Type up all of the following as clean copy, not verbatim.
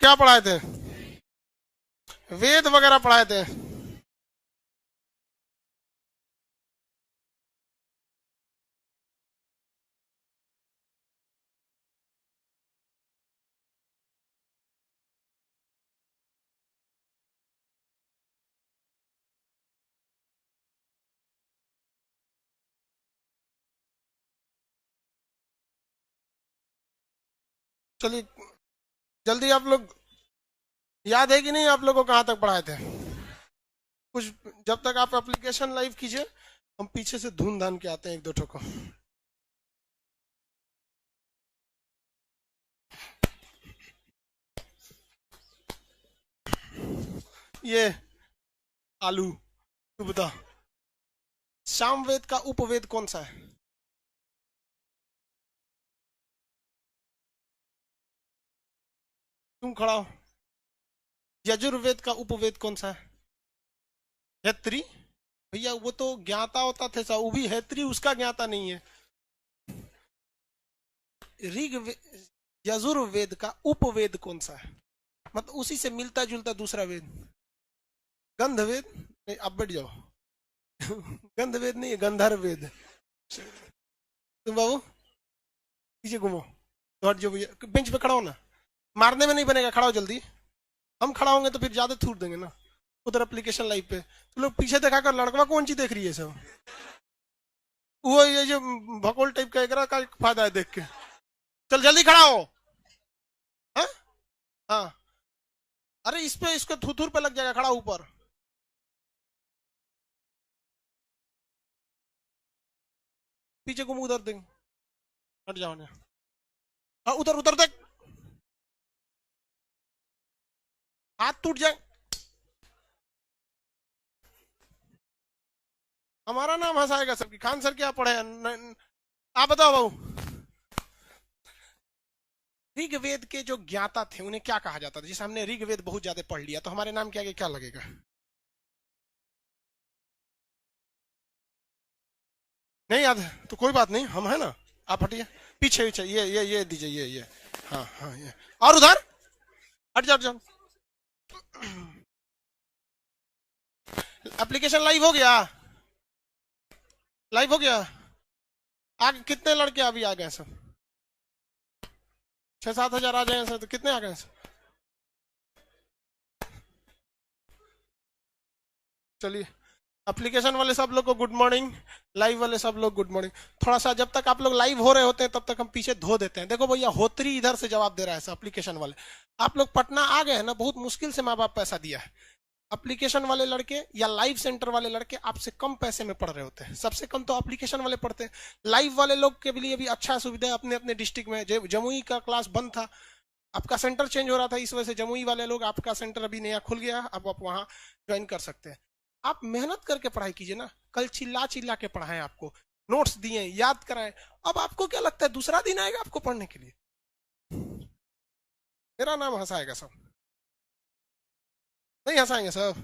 क्या पढ़ाए थे? वेद वगैरह पढ़ाए थे। चलिए, जल्दी आप लोग, याद है कि नहीं आप लोगों को कहाँ तक पढ़ाए थे कुछ? जब तक आप एप्लीकेशन लाइव कीजिए, हम पीछे से धून धान के आते हैं एक दो ठो को। ये आलू, तू बता, सामवेद का उपवेद कौन सा है? तुम खड़ा हो। यजुर्वेद का उपवेद कौन सा है? हैत्री। भैया वो तो ज्ञाता होता थे सा, वो भी हैत्री उसका ज्ञाता नहीं है। यजुर्वेद का उपवेद कौन सा है? मतलब उसी से मिलता जुलता दूसरा वेद। गंधवेद नहीं, अब बैठ जाओ। गंधवेद नहीं है, गंधर्व वेद। तुम बाबू पीछे घूमो, तो हट जाओ भैया, बेंच पे खड़ा हो ना। मारने में नहीं बनेगा, खड़ा हो जल्दी। हम खड़ा होंगे तो फिर ज्यादा थूट देंगे ना। उधर एप्लीकेशन लाइव पे तो लोग पीछे देखा कर, लड़का कौन सी देख रही है सब। वो ये जो भकोल टाइप का एकरा का फायदा है देख के। चल जल्दी खड़ा हो। हाँ हाँ। अरे इस पे, इसको थुथुर पे लग जाएगा, खड़ा ऊपर। पीछे घूम, उधर देख, हट जाओ ना। हाँ उधर उधर देख, हाथ टूट जाए। हमारा नाम हंसाएगा सबकी। खान सर क्या पढ़े आप बताओ बाबू। ऋग्वेद के जो ज्ञाता थे उन्हें क्या कहा जाता था? जैसे हमने ऋग्वेद बहुत ज्यादा पढ़ लिया तो हमारे नाम के आगे क्या लगेगा? नहीं याद है तो कोई बात नहीं, हम है ना। आप हटिए, पीछे पीछे, ये दीजिए, ये। हाँ हाँ, ये। और उधर हट जाओ, हट जाओ। एप्लीकेशन लाइव हो गया? लाइव हो गया? आगे कितने लड़के अभी आ गए सब? 6-7 हजार आ जाए सर, तो कितने आ गए सर? चलिए, एप्लीकेशन वाले सब लोग को गुड मॉर्निंग, लाइव वाले सब लोग गुड मॉर्निंग। थोड़ा सा जब तक आप लोग लाइव हो रहे होते हैं तब तक हम पीछे धो देते हैं। देखो भैया, होत्री इधर से जवाब दे रहा है एप्लीकेशन वाले। आप लोग पटना आ गए हैं ना, बहुत मुश्किल से माँ बाप पैसा दिया है। एप्लीकेशन वाले लड़के या लाइव सेंटर वाले लड़के आपसे कम पैसे में पढ़ रहे होते हैं। सबसे कम तो एप्लीकेशन वाले पढ़ते हैं। लाइव वाले लोग के लिए भी अच्छा सुविधा है अपने अपने डिस्ट्रिक्ट में। जमुई का क्लास बंद था, आपका सेंटर चेंज हो रहा था, इस वजह से जमुई वाले लोग, आपका सेंटर अभी नया खुल गया, अब आप वहां ज्वाइन कर सकते हैं। आप मेहनत करके पढ़ाई कीजिए ना। कल चिल्ला चिल्ला के पढ़ाएं आपको, नोट्स दिए, याद कराएं। अब आपको क्या लगता है दूसरा दिन आएगा आपको पढ़ने के लिए? मेरा नाम हंसाएगा सब? नहीं हंसाएंगे सब।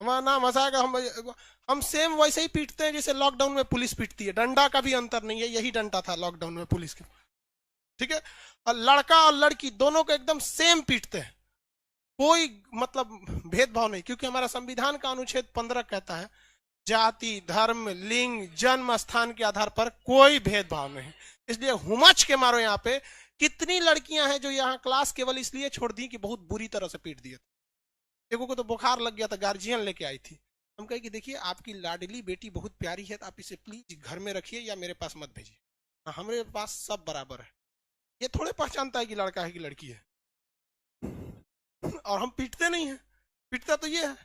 हमारा नाम हंसाएगा। हम सेम वैसे ही पीटते हैं जैसे लॉकडाउन में पुलिस पीटती है। डंडा का भी अंतर नहीं है, यही डंडा था लॉकडाउन में पुलिस के। ठीक है। और लड़का और लड़की दोनों को एकदम सेम पीटते हैं, कोई मतलब भेदभाव नहीं। क्योंकि हमारा संविधान का अनुच्छेद 15 कहता है जाति, धर्म, लिंग, जन्म स्थान के आधार पर कोई भेदभाव नहीं। इसलिए हुमच के मारो। यहाँ पे कितनी लड़कियां हैं जो यहाँ क्लास केवल इसलिए छोड़ दी कि बहुत बुरी तरह से पीट दिए। देखो को तो बुखार लग गया था, गार्जियन लेके आई थी। हम कहे कि देखिए आपकी लाडली बेटी बहुत प्यारी है, तो आप इसे प्लीज घर में रखिए या मेरे पास मत भेजिए। हमारे पास सब बराबर है। ये थोड़े पहचानता है कि लड़का है कि लड़की है। और हम पीटते नहीं है, पीटता तो ये है।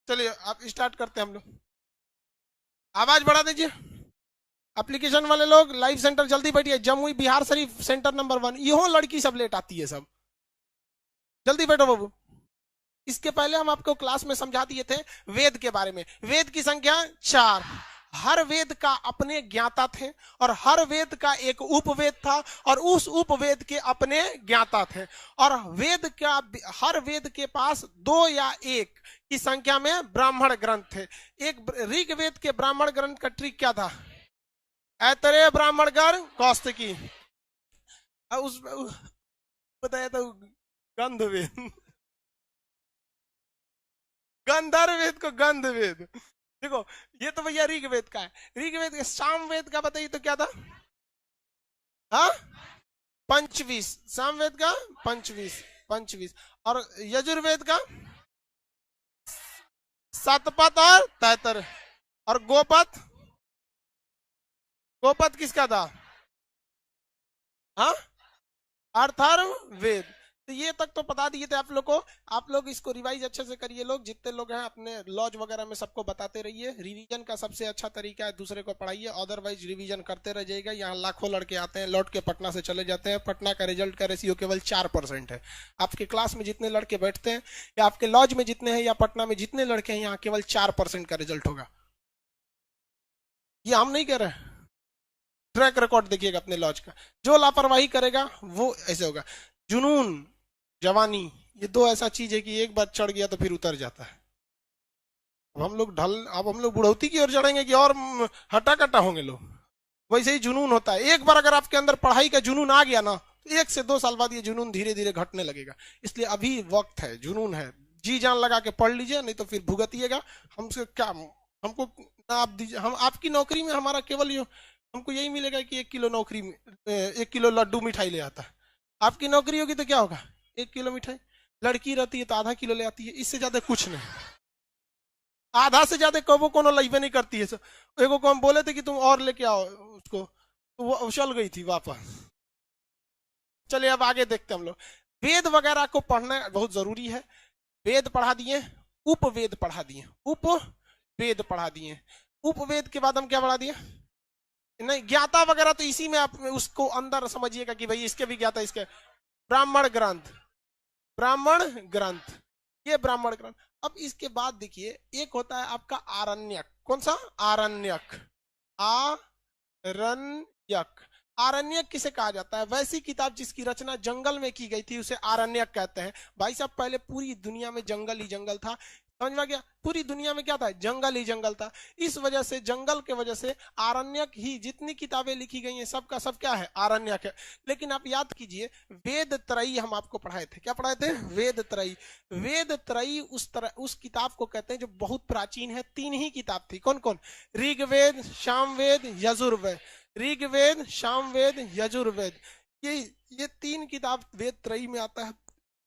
चलिए आप स्टार्ट करते हैं हम लोग। आवाज बढ़ा दीजिए। एप्लीकेशन वाले लोग लाइव सेंटर जल्दी बैठिए। Jamui Bihar Sharif centre number 1। यो लड़की सब लेट आती है सब, जल्दी बैठो बाबू। इसके पहले हम आपको क्लास में समझा दिए थे वेद के बारे में। वेद की संख्या 4। हर वेद का अपने ज्ञाता थे और हर वेद का एक उपवेद था और उस उपवेद के अपने ज्ञाता थे। और वेद का, हर वेद के पास 2 या 1 की संख्या में ब्राह्मण ग्रंथ थे। एक ऋग्वेद के ब्राह्मण ग्रंथ का ट्रिक क्या था? ऐतरेय ब्राह्मण ग्रंथ कौस्तुकी। उस बताया था गंध वेद, गंधर्व वेद को गंध वेद। देखो ये तो भैया ऋग्वेद का है। ऋग्वेद का सामवेद का बताइए तो क्या था? हाँ, पंचवीस। सामवेद का पंचवीस, पंचवीस। और यजुर्वेद का सतपथ और तैतर। और गोपथ, गोपथ किसका था? हाँ, अर्थर्ववेद। तो ये तक तो बता दिए थे आप लोग को। आप लोग इसको रिवाइज अच्छे से करिए, लोग जितने लोग हैं अपने लॉज वगैरह में सबको बताते रहिए। रिवीजन का सबसे अच्छा तरीका है दूसरे को पढ़ाइए, अदरवाइज रिवीजन करते रह जाइएगा। यहाँ लाखों लड़के आते हैं लौट के पटना से चले जाते हैं। पटना का रिजल्ट का रेशियो केवल 4% है। आपके क्लास में जितने लड़के बैठते हैं या आपके लॉज में जितने हैं या पटना में जितने लड़के हैं, यहाँ केवल 4% का रिजल्ट होगा। ये हम नहीं कह रहे। ट्रैक रिकॉर्ड देखिएगा अपने लॉज का। जो लापरवाही करेगा वो ऐसे होगा। जुनून, जवानी, ये दो ऐसा चीज है कि एक बार चढ़ गया तो फिर उतर जाता है। अब हम लोग बुढ़ौती की ओर चढ़ेंगे कि और हटा कटा होंगे लोग। वैसे ही जुनून होता है। एक बार अगर आपके अंदर पढ़ाई का जुनून आ गया ना, तो 1 से 2 साल बाद ये जुनून धीरे धीरे घटने लगेगा। इसलिए अभी वक्त है, जुनून है, जी जान लगा के पढ़ लीजिए, नहीं तो फिर भुगतिएगा। हमसे क्या, हमको ना आप दीजिए, हम आपकी नौकरी में हमारा केवल हमको यही मिलेगा कि 1 किलो नौकरी में 1 किलो लड्डू मिठाई ले आता है। आपकी नौकरी होगी तो क्या होगा? 1 किलो मिठाई। लड़की रहती है तो आधा किलो ले आती है, इससे ज्यादा कुछ नहीं। आधा से ज्यादा कबो कोनो लइबे नहीं करती है। एगो को हम बोले थे कि तुम और लेके आओ उसको, तो वो चल गई थी वापस। चलिए अब आगे देखते हम लोग। वेद वगैरह को पढ़ना बहुत जरूरी है। वेद पढ़ा दिए, उपवेद पढ़ा दिए, उपवेद पढ़ा दिए। उपवेद के बाद हम क्या पढ़ा दिए? नहीं, ज्ञाता वगैरह तो इसी में आप उसको अंदर समझिएगा कि भाई इसके भी ज्ञाता, इसके ब्राह्मण ग्रंथ, ब्राह्मण ग्रंथ, ये ब्राह्मण ग्रंथ। अब इसके बाद देखिए एक होता है आपका आरण्यक। कौन सा? आरण्यक। आरण्यक, आरण्यक किसे कहा जाता है? वैसी किताब जिसकी रचना जंगल में की गई थी उसे आरण्यक कहते हैं। भाई साहब पहले पूरी दुनिया में जंगल ही जंगल था। समझ में गया? पूरी दुनिया में क्या था? जंगल ही जंगल था। इस वजह से, जंगल के वजह से आरण्यक ही, जितनी किताबें लिखी गई हैं सबका सब क्या है? आरण्यक है। लेकिन आप याद कीजिए, वेद त्रयी हम आपको पढ़ाए थे। क्या पढ़ाए थे? वेद त्रयी। वेद त्रयी उस किताब को कहते हैं जो बहुत प्राचीन है। 3 ही किताब थी। कौन कौन? ऋग्वेद, सामवेद, यजुर्वेद। ऋग्वेद, सामवेद, यजुर्वेद, ये 3 किताब वेद त्रयी में आता है।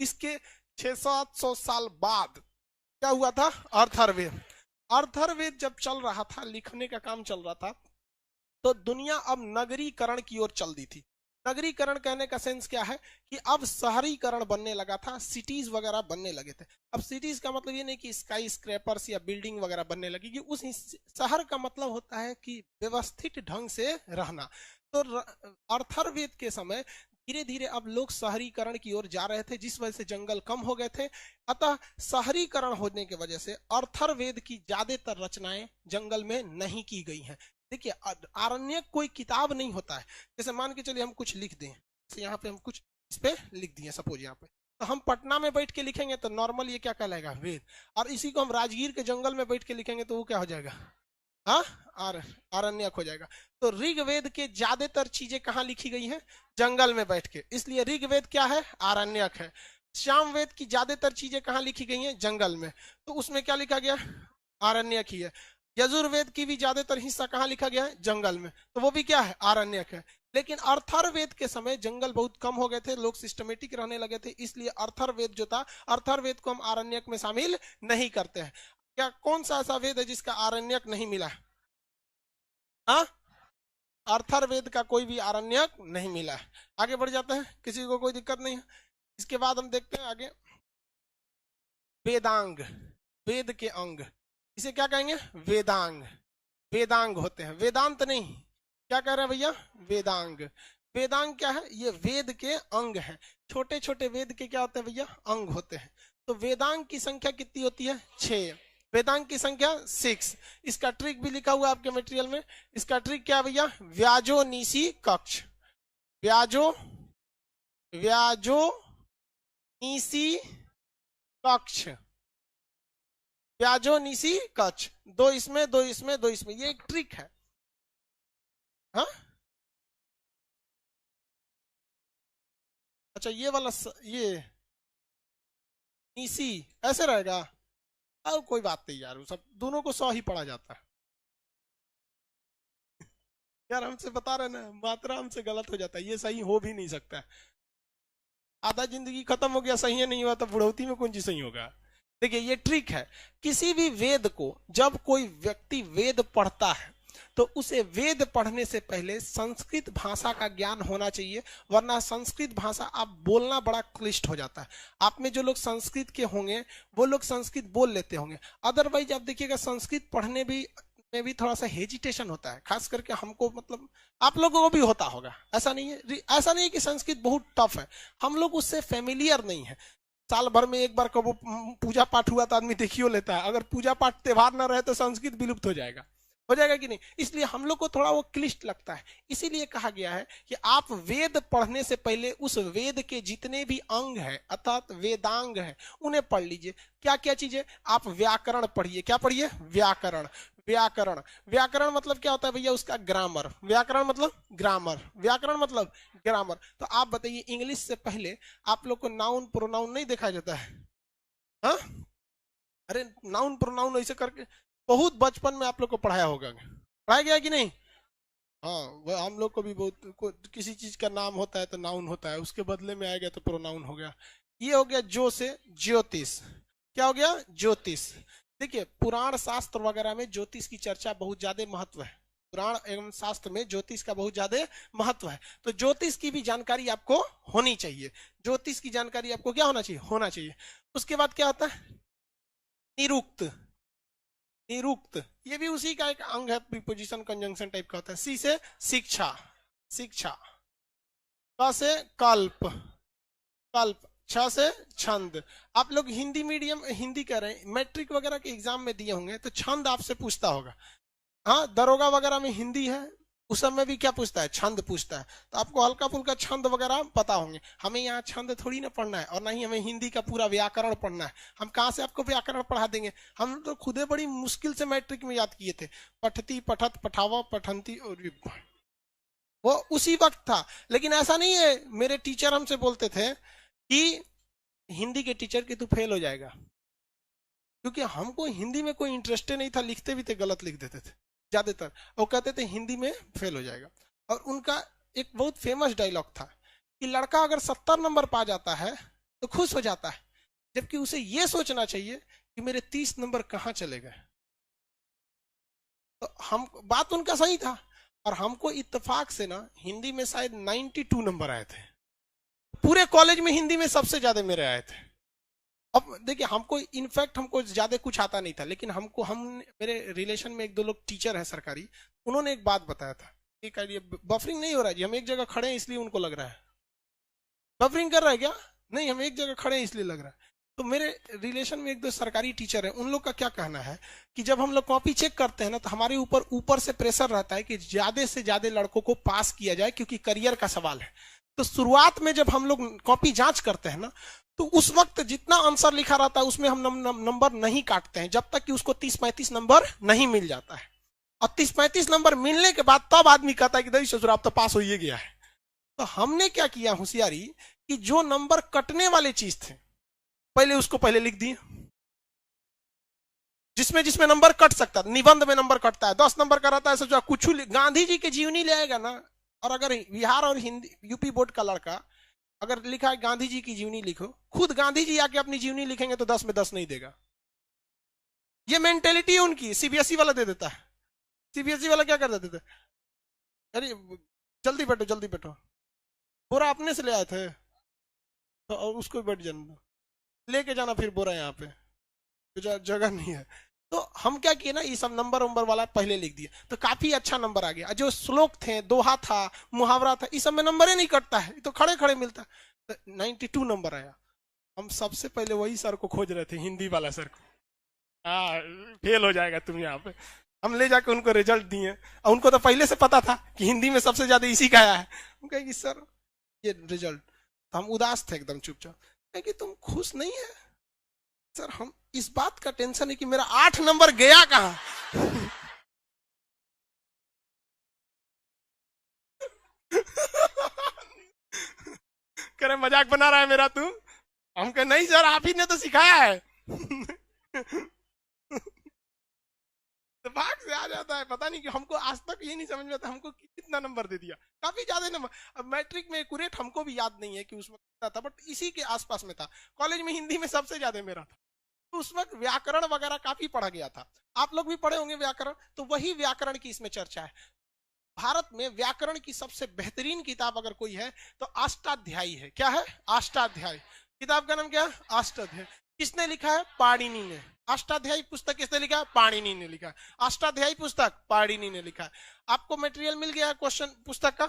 इसके 600-700 साल बाद क्या हुआ था? अर्थर्ववेद। अर्थर्ववेद जब चल रहा था, लिखने का काम चल रहा था, तो दुनिया अब नगरीकरण की ओर चल दी थी। नगरीकरण कहने का सेंस क्या है कि अब शहरीकरण बनने लगा था, सिटीज वगैरह बनने लगे थे। अब सिटीज का मतलब ये नहीं कि स्काई स्क्रैपर्स या बिल्डिंग वगैरह बनने लगी, कि उस शहर का मतलब होता है कि व्यवस्थित ढंग से रहना। तो अर्थर्ववेद के समय धीरे धीरे अब लोग शहरीकरण की ओर जा रहे थे, जिस वजह से जंगल कम हो गए थे। अतः शहरीकरण होने की वजह से अर्थर्ववेद की ज्यादातर रचनाएं जंगल में नहीं की गई हैं। देखिए, आरण्यक कोई किताब नहीं होता है। जैसे मान के चलिए हम कुछ लिख दें, जैसे यहाँ पे हम कुछ इस पे लिख दिए सपोज यहाँ पे, तो हम पटना में बैठ के लिखेंगे तो नॉर्मल ये क्या कहलाएगा? वेद। और इसी को हम राजगीर के जंगल में बैठ के लिखेंगे तो वो क्या हो जाएगा? हाँ, आरण्यक हो जाएगा। तो ऋग्वेद के ज्यादातर चीजें कहाँ लिखी गई हैं? जंगल में बैठ के। इसलिए ऋग्वेद क्या है? आरण्यक है। सामवेद की ज्यादातर चीजें कहाँ लिखी गई हैं? जंगल में। तो उसमें क्या लिखा गया? आरण्यक ही है। यजुर्वेद की भी ज्यादातर हिस्सा कहाँ लिखा गया है? जंगल में। तो वो भी क्या है? आरण्यक है। लेकिन अर्थर्ववेद के समय जंगल बहुत कम हो गए थे, लोग सिस्टमेटिक रहने लगे थे, इसलिए अर्थर्ववेद जो था, अर्थर्ववेद को हम आरण्यक में शामिल नहीं करते हैं। क्या कौन सा ऐसा वेद है जिसका आरण्यक नहीं मिला? हाँ, अर्थर्ववेद का कोई भी आरण्यक नहीं मिला है। आगे बढ़ जाते हैं, किसी को कोई दिक्कत नहीं है। इसके बाद हम देखते हैं आगे, वेदांग, वेद के अंग, इसे क्या कहेंगे? वेदांग। वेदांग होते हैं, वेदांत नहीं। क्या कह रहे हैं भैया? वेदांग। वेदांग क्या है? ये वेद के अंग है। छोटे छोटे वेद के क्या होते हैं भैया? अंग होते हैं। तो वेदांग की संख्या कितनी होती है? 6। वेदांग की संख्या 6। इसका ट्रिक भी लिखा हुआ है आपके मटेरियल में। इसका ट्रिक क्या है भैया? व्याजो निशी कक्ष। व्याजो, व्याजो निशी कक्ष, व्याजो निशी कक्ष। 2 इसमें, 2 इसमें, 2 इसमें, ये एक ट्रिक है। हाँ, अच्छा ये वाला ये नीसी ऐसे रहेगा। अब कोई बात नहीं यार, सब दोनों को 100 ही पढ़ा जाता है यार, हमसे बता रहे ना, मात्रा हमसे गलत हो जाता है, ये सही हो भी नहीं सकता है। आधा जिंदगी खत्म हो गया, सही नहीं हुआ तो बुढ़ौती में कौन चीज सही होगा। देखिए ये ट्रिक है, किसी भी वेद को जब कोई व्यक्ति वेद पढ़ता है तो उसे वेद पढ़ने से पहले संस्कृत भाषा का ज्ञान होना चाहिए, वरना संस्कृत भाषा आप बोलना बड़ा क्लिष्ट हो जाता है। आप में जो लोग संस्कृत के होंगे वो लोग संस्कृत बोल लेते होंगे, अदरवाइज आप देखिएगा संस्कृत पढ़ने में भी थोड़ा सा हेजिटेशन होता है, खास करके हमको, मतलब आप लोगों को भी होता होगा, ऐसा नहीं है, ऐसा नहीं है कि संस्कृत बहुत टफ है, हम लोग उससे फेमिलियर नहीं है। साल भर में एक बार कब पूजा पाठ हुआ तो आदमी देखियो लेता है, अगर पूजा पाठ त्योहार ना रहे तो संस्कृत विलुप्त हो जाएगा कि नहीं, इसलिए हम लोग को थोड़ा वो क्लिष्ट लगता है। इसीलिए कहा गया है कि आप वेद पढ़ने से पहले उस वेद के जितने भी अंग है अर्थात वेदांग है उन्हें पढ़ लीजिए। क्या क्या चीजें, आप व्याकरण पढ़िए। क्या पढ़िए? व्याकरण। व्याकरण, व्याकरण मतलब क्या होता है भैया? उसका ग्रामर। व्याकरण मतलब ग्रामर, व्याकरण मतलब ग्रामर। तो आप बताइए, इंग्लिश से पहले आप लोग को नाउन प्रोनाउन नहीं देखा जाता है? हाँ, अरे नाउन प्रोनाउन ऐसे करके बहुत बचपन में आप लोग को पढ़ाया होगा, पढ़ाया गया कि नहीं? हाँ, वह हम लोग को भी बहुत, किसी चीज का नाम होता है तो नाउन होता है, उसके बदले में आएगा तो प्रोनाउन हो गया। ये हो गया जो से ज्योतिष। क्या हो गया? ज्योतिष। देखिए पुराण शास्त्र वगैरह में ज्योतिष की चर्चा बहुत ज्यादा महत्व है, पुराण एवं शास्त्र में ज्योतिष का बहुत ज्यादा महत्व है, तो ज्योतिष की भी जानकारी आपको होनी चाहिए। ज्योतिष की जानकारी आपको क्या होना चाहिए? होना चाहिए। उसके बाद क्या होता है? निरुक्त। निरुक्त ये भी उसी का एक अंग है, प्रीपोजिशन कंजंक्शन टाइप का होता है। सी से शिक्षा, शिक्षा। क से कल्प, कल्प। छ से छंद। आप लोग हिंदी मीडियम, हिंदी कह रहे हैं, मैट्रिक वगैरह के एग्जाम में दिए होंगे तो छंद आपसे पूछता होगा। हाँ, दरोगा वगैरह में हिंदी है, उस समय भी क्या पूछता है? छंद पूछता है। तो आपको हल्का फुल्का छंद वगैरह पता होंगे। हमें यहाँ छंद थोड़ी ना पढ़ना है, और ना ही हमें हिंदी का पूरा व्याकरण पढ़ना है। हम कहाँ से आपको व्याकरण पढ़ा देंगे? हम तो खुदे बड़ी मुश्किल से मैट्रिक में याद किए थे, पठती पठत पठावा पठंती, और वो उसी वक्त था। लेकिन ऐसा नहीं है, मेरे टीचर हमसे बोलते थे कि हिंदी के टीचर की तू फेल हो जाएगा, क्योंकि हमको हिंदी में कोई इंटरेस्ट नहीं था, लिखते भी थे गलत लिख देते थे ज्यादातर, वो कहते थे हिंदी में फेल हो जाएगा। और उनका एक बहुत फेमस डायलॉग था कि लड़का अगर 70 नंबर पा जाता है तो खुश हो जाता है, जबकि उसे यह सोचना चाहिए कि मेरे 30 नंबर कहाँ चले गए। तो हम, बात उनका सही था। और हमको इत्तेफाक से ना हिंदी में शायद 92 नंबर आए थे, पूरे कॉलेज में हिंदी में सबसे ज्यादा मेरे आए थे। अब देखिए, हमको इनफैक्ट हमको ज्यादा कुछ आता नहीं था, लेकिन हम मेरे रिलेशन में एक दो लोग टीचर है सरकारी, उन्होंने एक बात बताया था कि कहिए बफरिंग नहीं हो रहा है जी, हम एक जगह खड़े हैं इसलिए उनको लग रहा है बफरिंग कर रहा है। क्या? नहीं, हम एक जगह खड़े हैं इसलिए लग रहा है। तो मेरे रिलेशन में एक दो सरकारी टीचर है, उन लोग का क्या कहना है कि जब हम लोग कॉपी चेक करते हैं ना तो हमारे ऊपर से प्रेशर रहता है कि ज्यादा से ज्यादा लड़कों को पास किया जाए, क्योंकि करियर का सवाल है। तो शुरुआत में जब हम लोग कॉपी जांच करते हैं ना, तो उस वक्त जितना आंसर लिखा रहता है उसमें हम नंबर नहीं काटते हैं, जब तक कि उसको 30-35 नंबर नहीं मिल जाता है। और 30-35 नंबर मिलने के बाद तब आदमी कहता है कि दही ससुर आप तो पास हो ही गया है। तो हमने क्या किया होशियारी, कि जो नंबर कटने वाले चीज थे पहले उसको पहले लिख दिए, जिसमें जिसमें नंबर कट सकता था। निबंध में नंबर कटता है, 10 नंबर का रहता है, सोचा कुछ गांधी जी के जीवनी ले आएगा ना, और अगर बिहार और हिंदी यूपी बोर्ड का लड़का अगर लिखा है गांधी जी की जीवनी लिखो, खुद गांधी जी आके अपनी जीवनी लिखेंगे तो 10 में 10 नहीं देगा। ये मेंटेलिटी है उनकी। सीबीएसई वाला दे देता है। सीबीएसई वाला क्या कर देते थे? अरे जल्दी बैठो जल्दी बैठो, बोरा अपने से ले आए थे तो और उसको बैठ जाना, लेके जाना फिर बोरा यहाँ पे, तो जगह नहीं है। तो हम क्या किए ना, ये सब नंबर वंबर वाला पहले लिख दिया, तो काफी अच्छा नंबर आ गया। जो श्लोक थे, दोहा था, मुहावरा था, इस सब में नंबर ही नहीं कटता है, तो खड़े खड़े मिलता है। तो 92 नंबर आया। हम सबसे पहले वही सर को खोज रहे थे, हिंदी वाला सर को। हाँ, फेल हो जाएगा तुम यहाँ पे। हम ले जाके उनको रिजल्ट दिए, और उनको तो पहले से पता था कि हिंदी में सबसे ज्यादा इसी का आया है। हम कहेंगे सर ये रिजल्ट, तो हम उदास थे एकदम चुपचाप। कहेंगे तुम खुश नहीं है? सर हम इस बात का टेंशन है कि मेरा 8 नंबर गया कहां। करे मजाक बना रहा है मेरा तू। हम कहे नहीं सर, आप ही ने तो सिखाया है। दिमाग से आ जाता है, पता नहीं कि हमको आज तक ये नहीं समझ में आता हमको कितना नंबर दे दिया, काफी ज्यादा नंबर। अब मैट्रिक में एक्यूरेट हमको भी याद नहीं है कि उस वक्त कितना था, बट इसी के आसपास में था। कॉलेज में हिंदी में सबसे ज्यादा मेरा था, तो उस वक्त व्याकरण वगैरह काफी पढ़ा गया था। आप लोग भी पढ़े होंगे व्याकरण, तो वही व्याकरण की इसमें चर्चा है। भारत में व्याकरण की सबसे बेहतरीन किताब अगर कोई है तो अष्टाध्यायी है। क्या है? अष्टाध्यायी। किताब का नाम क्या है? अष्टाध्यायी। किसने लिखा है? पाणिनि ने। अष्टाध्यायी पुस्तक किसने लिखा है? पाणिनि ने लिखा है। अष्टाध्यायी पुस्तक पाणिनि ने लिखा है। आपको मटेरियल मिल गया है क्वेश्चन पुस्तक का,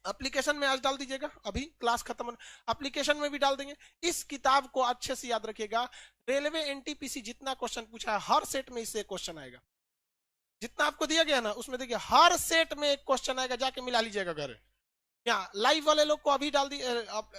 एप्लीकेशन में आज डाल दीजिएगा, अभी क्लास खत्म एप्लीकेशन में भी डाल देंगे। इस किताब को अच्छे से याद रखिएगा। रेलवे एनटीपीसी जितना क्वेश्चन पूछा है हर सेट में इससे क्वेश्चन आएगा। जितना आपको दिया गया ना उसमें देखिए हर सेट में एक क्वेश्चन आएगा, जाके मिला लीजिएगा घर। यहाँ लाइव वाले लोग को अभी डाल दिए,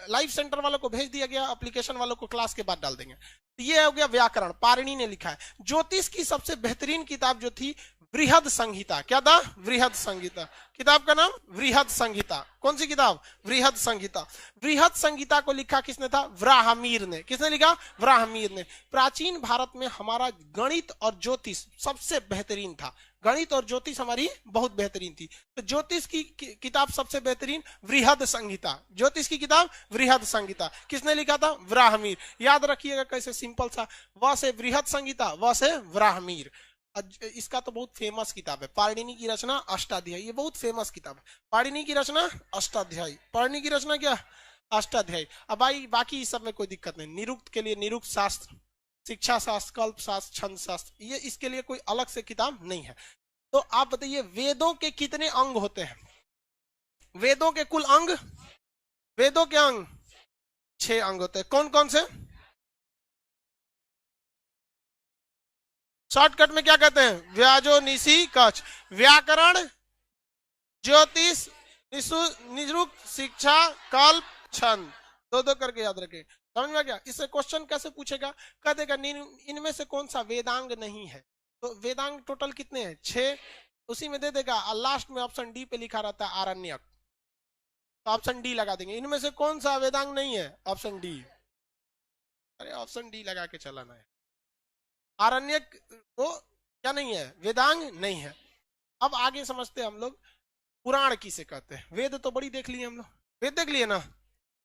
लाइव सेंटर वालों को भेज दिया गया, एप्लीकेशन वालों को क्लास के बाद डाल देंगे। तो ये हो गया व्याकरण, पाणिनि ने लिखा है। ज्योतिष की सबसे बेहतरीन किताब जो थी वृहद संहिता। क्या था? वृहद संहिता। किताब का नाम वृहद संहिता। कौन सी किताब? वृहद संहिता। वृहद संहिता को लिखा किसने था? व्राहमीर ने। किसने लिखा? व्राहमीर ने। प्राचीन भारत में हमारा गणित और ज्योतिष सबसे बेहतरीन था। गणित और ज्योतिष हमारी बहुत बेहतरीन थी, तो ज्योतिष की किताब सबसे बेहतरीन वृहद संहिता। ज्योतिष की किताब वृहद संहिता किसने लिखा था? व्राहमीर। याद रखिएगा कैसे, सिंपल सा, व से वृहद संहिता, व से व्राहमीर। इसका तो बहुत फेमस किताब है। पाणिनि की रचना अष्टाध्यायी, ये बहुत फेमस किताब है। पाणिनि की रचना अष्टाध्यायी। पाणिनि की रचना क्या? अष्टाध्यायी। अब भाई बाकी इस सब में कोई दिक्कत नहीं। निरुक्त के लिए निरुक्त शास्त्र, शिक्षा शास्त्र, कल्प शास्त्र, छंद शास्त्र, ये इसके लिए कोई अलग से किताब नहीं है। तो आप बताइए वेदों के कितने अंग होते हैं? वेदों के कुल अंग, वेदों के अंग 6 अंग होते हैं। कौन कौन से? शॉर्टकट में क्या कहते हैं? व्याजो, निशी, कच। व्याकरण, ज्योतिष, निरुक्त, शिक्षा, कल्प, छंद, दो करके याद रखें। समझ में गया? इससे क्वेश्चन कैसे पूछेगा? कह देगा इनमें से कौन सा वेदांग नहीं है। तो वेदांग टोटल कितने हैं? 6। उसी में दे देगा, लास्ट में ऑप्शन डी पे लिखा रहता है आरण्यक, तो ऑप्शन डी लगा देंगे। इनमें से कौन सा वेदांग नहीं है? Option D. अरे ऑप्शन डी लगा के चलाना है। आरण्यक तो क्या नहीं है? वेदांग नहीं है। अब आगे समझते हैं हम लोग पुराण किसे कहते हैं। वेद तो बड़ी देख लिए हम लोग, वेद देख लिए ना,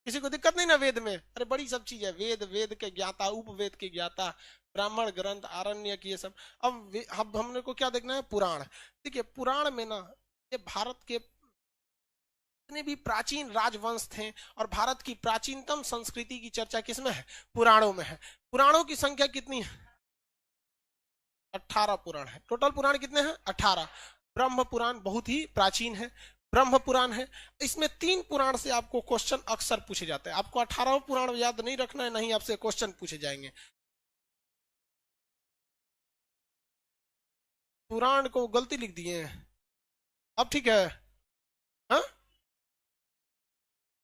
किसी को दिक्कत नहीं ना वेद में? अरे बड़ी सब चीज है। वेद, वेद के ज्ञाता, उपवेद के ज्ञाता, ब्राह्मण ग्रंथ, आरण्यक, ये सब। अब हमने को क्या देखना है? पुराण। देखिए पुराण में ना ये भारत के जितने भी प्राचीन राजवंश थे और भारत की प्राचीनतम संस्कृति की चर्चा किसमें है? पुराणों में है। पुराणों की संख्या कितनी है? 18 पुराण है। टोटल पुराण कितने हैं? 18। ब्रह्म पुराण बहुत ही प्राचीन है, ब्रह्म पुराण है। इसमें 3 पुराण से आपको क्वेश्चन अक्सर पूछे जाते हैं। आपको 18 पुराण याद नहीं रखना है, नहीं आपसे क्वेश्चन पूछे जाएंगे। पुराण को गलती लिख दिए हैं, अब ठीक है? हाँ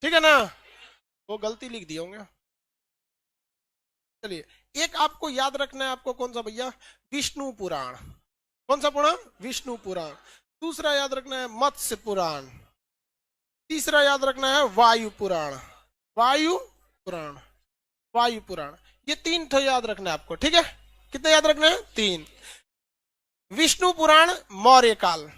ठीक है ना? वो गलती लिख दिए होंगे। चलिए एक आपको याद रखना है, आपको कौन सा भैया? विष्णु पुराण। कौन सा पुराण? विष्णु पुराण। दूसरा याद रखना है मत्स्य पुराण। तीसरा याद रखना है वायु पुराण। वायु पुराण, वायु पुराण, ये 3 तो याद रखना है आपको। ठीक है? कितने याद रखना है? 3। विष्णु पुराण मौर्य काल।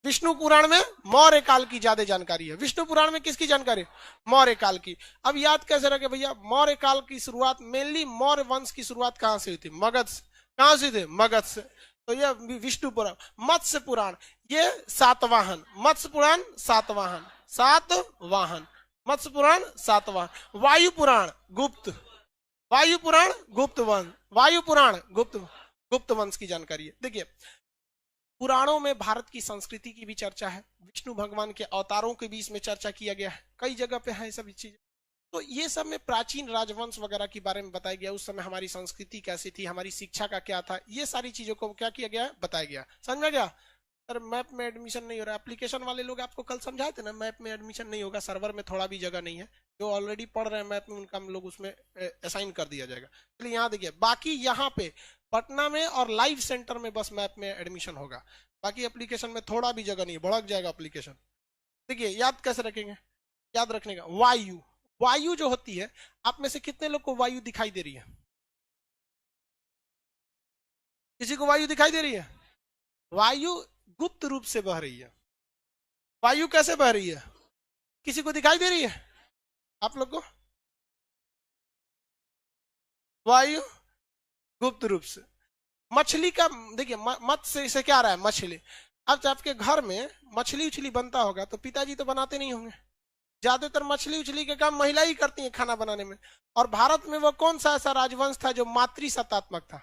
विष्णु पुराण में मौर्य काल की ज्यादा जानकारी है। विष्णु पुराण में किसकी जानकारी? मौर्य काल की। अब याद कैसे रखे भैया? मौर्य काल की शुरुआत मेनली मौर्य वंश की शुरुआत कहां से हुई थी? मगध से। कहां से थे? मगध से। तो ये विष्णु पुराण। मत्स्य पुराण ये सातवाहन। मत्स्य पुराण सातवाहन, 7 वाहन। मत्स्य पुराण सातवाहन। वायु पुराण गुप्त। वायु पुराण गुप्त वंश। वायु पुराण गुप्त वंश की जानकारी है। देखिए पुराणों में भारत की संस्कृति की भी चर्चा है, विष्णु भगवान के अवतारों के बीच में चर्चा किया गया है, कई जगह पे है सभी चीजें। तो ये सब में प्राचीन राजवंश वगैरह के बारे में बताया गया, उस समय हमारी संस्कृति कैसी थी, हमारी शिक्षा का क्या था, ये सारी चीजों को क्या किया गया है? बताया गया। समझ में गया? सर मैप में एडमिशन नहीं हो रहा। एप्लीकेशन वाले लोग आपको कल समझाए थे ना, मैप में एडमिशन नहीं होगा, सर्वर में थोड़ा भी जगह नहीं है। जो ऑलरेडी पढ़ रहे हैं मैप में उनका हम लोग उसमें असाइन कर दिया जाएगा। चलिए यहाँ देखिए, बाकी यहाँ पे पटना में और लाइव सेंटर में बस मैप में एडमिशन होगा, बाकी एप्लीकेशन में थोड़ा भी जगह नहीं है, भड़क जाएगा एप्लीकेशन। देखिए याद कैसे रखेंगे? याद रखने का वायु, वायु जो होती है, आप में से कितने लोग को वायु दिखाई दे रही है? किसी को वायु दिखाई दे रही है? वायु गुप्त रूप से बह रही है। वायु कैसे बह रही है? किसी को दिखाई दे रही है आप लोग को? वायु गुप्त रूप से। मछली का देखिए, मत्स्य से क्या रहा है, मछली। अब जब आपके घर में मछली उछली बनता होगा तो पिताजी तो बनाते नहीं होंगे, ज्यादातर मछली उछली के काम महिला ही करती है खाना बनाने में। और भारत में वो कौन सा ऐसा राजवंश था जो मातृ सत्तात्मक था?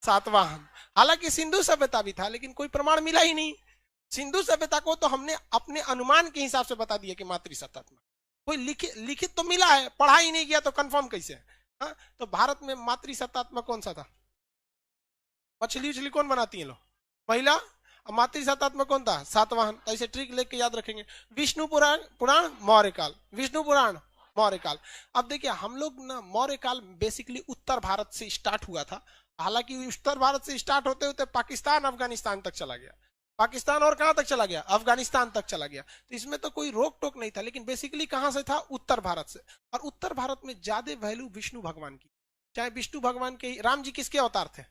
सातवाहन। हालांकि सिंधु सभ्यता भी था, लेकिन कोई प्रमाण मिला ही नहीं। सिंधु सभ्यता को तो हमने अपने अनुमान के हिसाब से बता दिया कि मातृ सत्तात्मक। कोई लिखित लिखित तो मिला है, पढ़ा ही नहीं गया तो कंफर्म कैसे है? हाँ, तो भारत में मातृ सत्तात्मक कौन सा था? मछली उछली कौन बनाती है लोग? महिला। मातृ सत्तात्मक कौन था? सातवाहन। तो ऐसे ट्रिक लेके याद रखेंगे। विष्णु पुराण, पुराण मौर्य काल, विष्णु पुराण मौर्य काल। अब देखिए हम लोग ना, मौर्य काल बेसिकली उत्तर भारत से स्टार्ट हुआ था। हालांकि उत्तर भारत से स्टार्ट होते होते पाकिस्तान अफगानिस्तान तक चला गया। पाकिस्तान और कहां तक चला गया? अफगानिस्तान तक चला गया। तो इसमें तो कोई रोक टोक नहीं था, लेकिन बेसिकली कहां से था? उत्तर भारत से। और उत्तर भारत में ज्यादा वैल्यू विष्णु भगवान की। चाहे विष्णु भगवान के, राम जी किसके अवतार थे?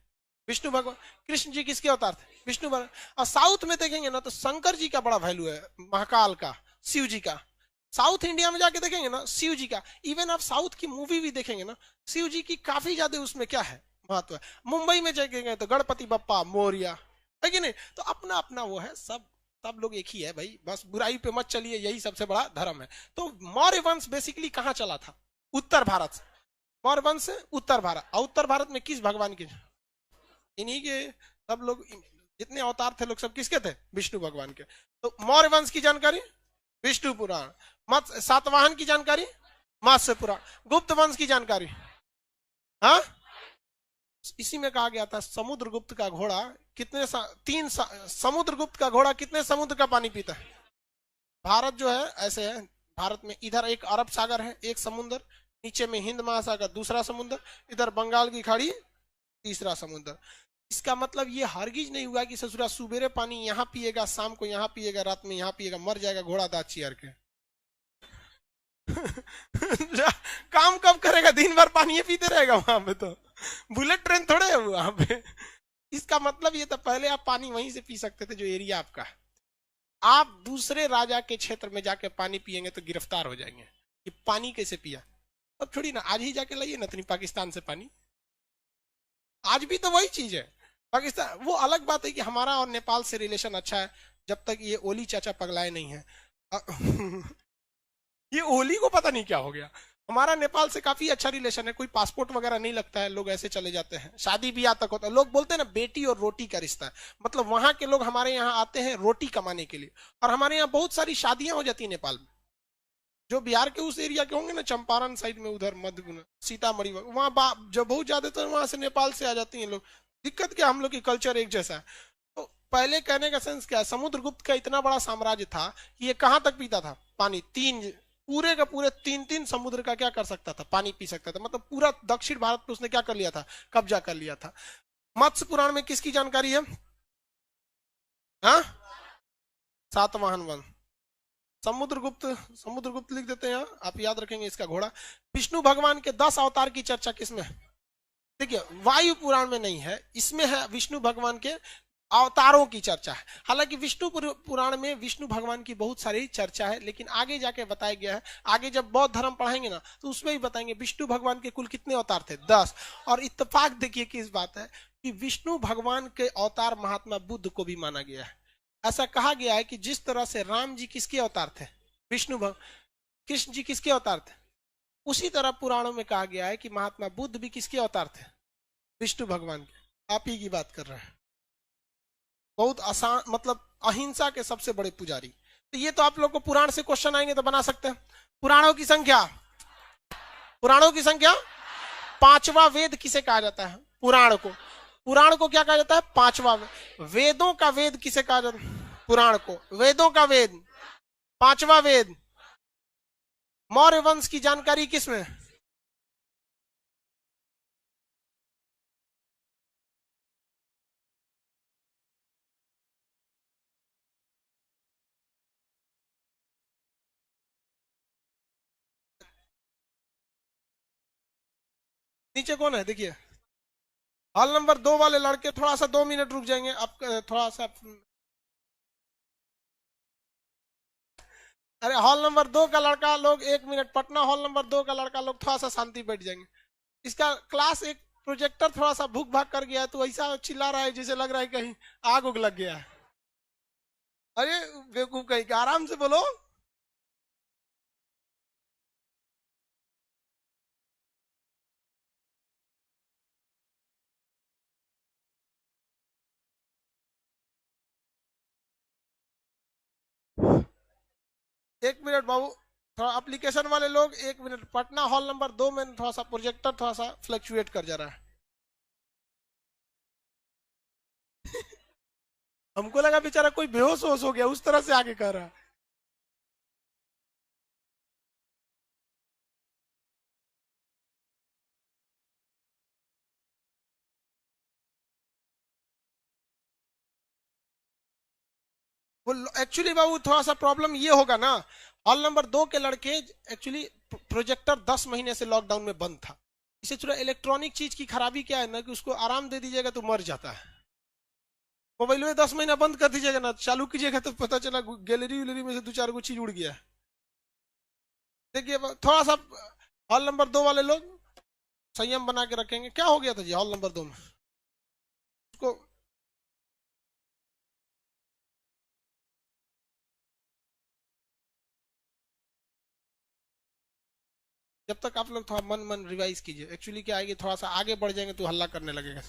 विष्णु भगवान। कृष्ण जी किसके अवतार थे? विष्णु भगवान। और साउथ में देखेंगे ना तो शंकर जी का बड़ा वैल्यू है, महाकाल का, शिव जी का। साउथ इंडिया में जाके देखेंगे ना, शिव जी का। इवन आप साउथ की मूवी भी देखेंगे ना, शिव जी की काफी ज्यादा उसमें क्या है, महत्व है। मुंबई में जाएंगे तो गणपति बप्पा मोरिया, है कि नहीं? तो अपना अपना वो है, सब लोग एक ही है भाई, बस बुराई पे मत चलिए, यही सबसे बड़ा धर्म है। तो मौर्य वंश बेसिकली कहाँ चला था? उत्तर भारत से। मौर्य वंश से उत्तर भारत। और उत्तर भारत में किस भगवान की? इन्हीं के। सब लोग जितने अवतार थे लोग सब किसके थे? विष्णु भगवान के। तो मौर्य वंश की जानकारी विष्णु पुराण। मत सातवाहन की जानकारी मत्स्य पुराण। गुप्त वंश की जानकारी, हाँ, इसी में कहा गया था समुद्रगुप्त का घोड़ा कितने समुद्रगुप्त का घोड़ा कितने समुद्र का पानी पीता है? भारत जो है ऐसे है, भारत में इधर एक अरब सागर है, एक समुद्र, नीचे में हिंद महासागर दूसरा समुद्र, इधर बंगाल की खाड़ी तीसरा समुद्र। इसका मतलब ये हरगिज नहीं हुआ कि ससुरा सुबेरे पानी यहाँ पिएगा, शाम को यहाँ पिएगा, रात में यहाँ पिएगा, मर जाएगा घोड़ा दांत चीर के। काम कब करेगा? दिन भर पानी पीते रहेगा वहां पे। तो बुलेट ट्रेन थोड़े है वहां पे। इसका मतलब ये था पहले आप पानी वहीं से पी सकते थे जो एरिया आपका है। आप दूसरे राजा के क्षेत्र में जाके पानी पिएंगे तो गिरफ्तार हो जाएंगे कि पानी कैसे पिया। अब थोड़ी ना आज ही जाके लाइए ना इतनी पाकिस्तान से पानी। आज भी तो वही चीज है। पाकिस्तान, वो अलग बात है कि हमारा और नेपाल से रिलेशन अच्छा है, जब तक ये ओली चाचा पगलाए नहीं है। ये ओली को पता नहीं क्या हो गया। हमारा नेपाल से काफी अच्छा रिलेशन है, कोई पासपोर्ट वगैरह नहीं लगता है, लोग ऐसे चले जाते हैं, शादी ब्याह तक होता है। लोग बोलते हैं ना बेटी और रोटी का रिश्ता है, मतलब वहां के लोग हमारे यहाँ आते हैं रोटी कमाने के लिए। और हमारे यहाँ बहुत सारी शादियां हो जाती है नेपाल में। जो बिहार के उस एरिया के होंगे ना, चंपारण साइड में, उधर मध्य सीतामढ़ी, वहां जो बहुत ज्यादातर वहां से नेपाल से आ जाती हैं लोग। दिक्कत क्या, हम लोग की कल्चर एक जैसा है। तो पहले कहने का सेंस क्या है, समुद्रगुप्त का इतना बड़ा साम्राज्य था कि ये कहां तक पीता था पानी? पूरे का पूरे तीन तीन समुद्र का क्या कर सकता था? पानी पी सकता था। मतलब पूरा दक्षिण भारत पे उसने क्या कर लिया था? कब्जा कर लिया था। मत्स्य पुराण में किसकी जानकारी है? हाँ, सातवाहन वंश। समुद्रगुप्त, समुद्रगुप्त लिख देते हैं, आप याद रखेंगे इसका घोड़ा। विष्णु भगवान के 10 अवतार की चर्चा किसमें है? देखिए वायु पुराण में नहीं है, इसमें है विष्णु भगवान के अवतारों की चर्चा है। हालांकि विष्णु पुराण में विष्णु भगवान की बहुत सारी चर्चा है, लेकिन आगे जाके बताया गया है, आगे जब बौद्ध धर्म पढ़ाएंगे ना तो उसमें भी बताएंगे विष्णु भगवान के कुल कितने अवतार थे? 10। और इत्तेफाक देखिए किस बात है कि विष्णु भगवान के अवतार महात्मा बुद्ध को भी माना गया है। ऐसा कहा गया है कि जिस तरह से राम जी किसके अवतार थे? विष्णु कृष्ण जी किसके अवतार थे? उसी तरह पुराणों में कहा गया है कि महात्मा बुद्ध भी किसके अवतार थे? विष्णु भगवान के। आप ही की बात कर रहे हैं। बहुत आसान, मतलब अहिंसा के सबसे बड़े पुजारी। तो ये तो आप लोग को पुराण से क्वेश्चन आएंगे तो बना सकते हैं। पुराणों की संख्या, पुराणों की संख्या, पांचवा वेद किसे कहा जाता है? पुराण को। पुराण को क्या कहा जाता है? पांचवा वेदों का वेद किसे कहा जाता है? पुराण को। वेदों का वेद, पांचवा वेद। मौर्य वंश की जानकारी किसमें? नीचे कौन है देखिए, हॉल नंबर 2 वाले लड़के थोड़ा सा 2 मिनट रुक जाएंगे आप, थोड़ा सा। अरे हॉल नंबर 2 का लड़का लोग 1 मिनट, पटना हॉल नंबर 2 का लड़का लोग थोड़ा सा शांति बैठ जाएंगे। इसका क्लास एक प्रोजेक्टर थोड़ा सा भूख भाग कर गया है, तो ऐसा चिल्ला रहा है जैसे लग रहा है कहीं आग उग लग गया है। अरे बेवकूफ कहीं का, आराम से बोलो। एक मिनट बाबू, थोड़ा एप्लीकेशन वाले लोग 1 मिनट, पटना हॉल नंबर 2 में थोड़ा सा प्रोजेक्टर थोड़ा सा फ्लक्चुएट कर जा रहा है। हमको लगा बेचारा कोई बेहोश होश हो गया, उस तरह से आगे कर रहा है। वो एक्चुअली बाबू थोड़ा सा प्रॉब्लम ये होगा ना, हॉल नंबर 2 के लड़के एक्चुअली प्रोजेक्टर 10 महीने से लॉकडाउन में बंद था। इसे थोड़ा इलेक्ट्रॉनिक चीज की खराबी क्या है ना, कि उसको आराम दे दीजिएगा तो मर जाता है। मोबाइल में 10 महीना बंद कर दीजिएगा ना, चालू कीजिएगा तो पता चला गैलरी वैलरी में से 2 4 चीज उड़ गया है। देखिए थोड़ा सा हॉल नंबर 2 वाले लोग संयम बना के रखेंगे। क्या हो गया था जी हॉल नंबर 2 में उसको? जब तक आप लोग थोड़ा मन मन रिवाइज कीजिए, एक्चुअली क्या आएगी, थोड़ा सा आगे बढ़ जाएंगे तो हल्ला करने लगेगा।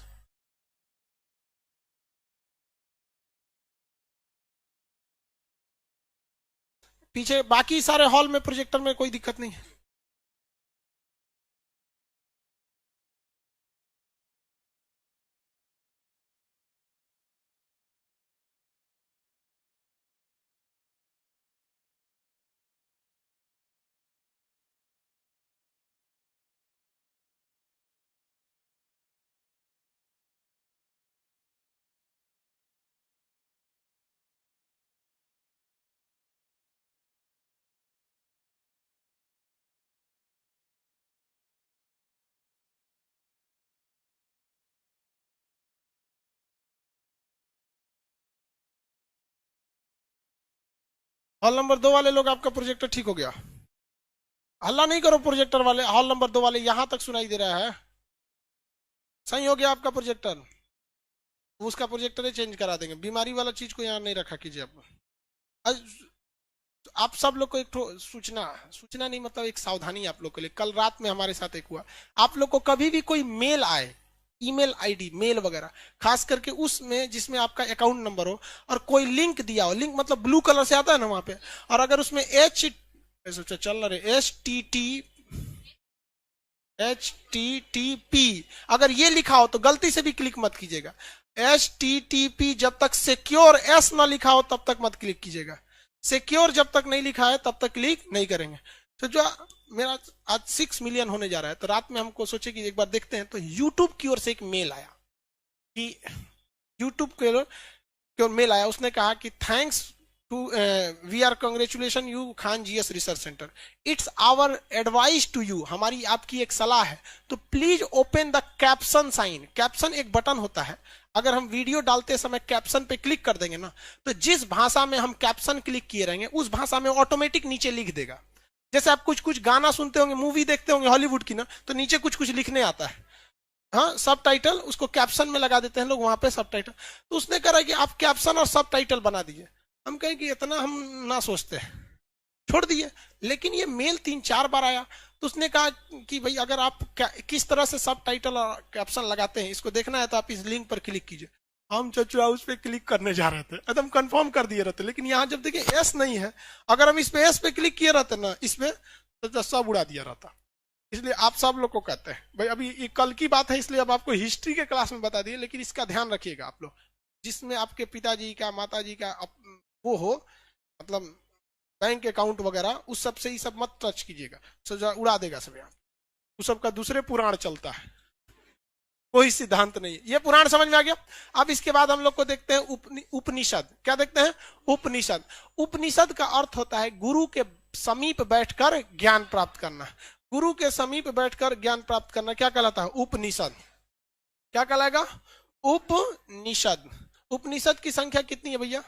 पीछे बाकी सारे हॉल में प्रोजेक्टर में कोई दिक्कत नहीं है। हॉल नंबर 2 वाले लोग आपका प्रोजेक्टर ठीक हो गया। हल्ला नहीं करो प्रोजेक्टर वाले, हॉल नंबर 2 वाले यहां तक सुनाई दे रहा है। सही हो गया आपका प्रोजेक्टर, उसका प्रोजेक्टर ही चेंज करा देंगे। बीमारी वाला चीज को यहाँ नहीं रखा कीजिए आप। आज आप सब लोग को एक सूचना, सूचना नहीं मतलब एक सावधानी आप लोग के लिए। कल रात में हमारे साथ एक हुआ, आप लोग को कभी भी कोई मेल आए, ईमेल आईडी मेल वगैरह, खास करके उसमें जिसमें आपका अकाउंट नंबर हो और कोई लिंक दिया हो, लिंक मतलब ब्लू कलर से आता है ना वहां पे, और अगर उसमें चल रहे HTTP अगर ये लिखा हो तो गलती से भी क्लिक मत कीजिएगा। HTTP जब तक सिक्योर एस ना लिखा हो तब तक मत क्लिक कीजिएगा। सिक्योर जब तक नहीं लिखा है तब तक क्लिक नहीं करेंगे। तो जो मेरा आज 6 मिलियन होने जा रहा है, तो रात में हमको सोचे कि एक बार देखते हैं, तो यूट्यूब की ओर से एक मेल आया कि यूट्यूब की ओर मेल आया, उसने कहा कि thanks to we are congratulation you Khan GS research centre, it's our advice to you, हमारी आपकी एक सलाह है, तो please open the caption sign. Caption एक बटन होता है, अगर हम वीडियो डालते समय कैप्शन पे क्लिक कर देंगे ना, तो जिस भाषा में हम कैप्शन क्लिक किए रहेंगे उस भाषा में ऑटोमेटिक नीचे लिख देगा। जैसे आप कुछ कुछ गाना सुनते होंगे, मूवी देखते होंगे हॉलीवुड की ना, तो नीचे कुछ कुछ लिखने आता है, हाँ सब टाइटल, उसको कैप्शन में लगा देते हैं लोग, वहां पे सब टाइटल। तो उसने कहा कि आप कैप्शन और सब टाइटल बना दीजिए। हम कहें कि इतना हम ना सोचते हैं, छोड़ दिए। लेकिन ये मेल 3 4 बार आया, तो उसने कहा कि भाई अगर आप किस तरह से सब टाइटल और कैप्शन लगाते हैं इसको देखना है तो आप इस लिंक पर क्लिक कीजिए। हम चचुरा उस पर क्लिक करने जा रहे थे, एकदम कंफर्म कर दिए रहते, लेकिन यहाँ जब देखिए एस नहीं है, अगर हम इस पे एस पे क्लिक किए रहते ना, इस पे तो सब उड़ा दिया रहता। इसलिए आप सब लोग को कहते हैं भाई, अभी ये कल की बात है इसलिए अब आपको हिस्ट्री के क्लास में बता दिए, लेकिन इसका ध्यान रखिएगा आप लोग, जिसमें आपके पिताजी का माताजी का वो हो, मतलब बैंक अकाउंट वगैरह, उस सब से ही सब मत टच कीजिएगा, सजा उड़ा देगा सब। यहाँ उस सब का दूसरे पुराण चलता है, कोई सिद्धांत नहीं। ये पुराण समझ में आ गया। अब इसके बाद हम लोग को देखते हैं उपनिषद। क्या देखते हैं? उपनिषद। उपनिषद का अर्थ होता है गुरु के समीप बैठकर ज्ञान प्राप्त करना। गुरु के समीप बैठकर ज्ञान प्राप्त करना क्या कहलाता है? उपनिषद। क्या कहलाएगा? उपनिषद। उपनिषद की संख्या कितनी है भैया?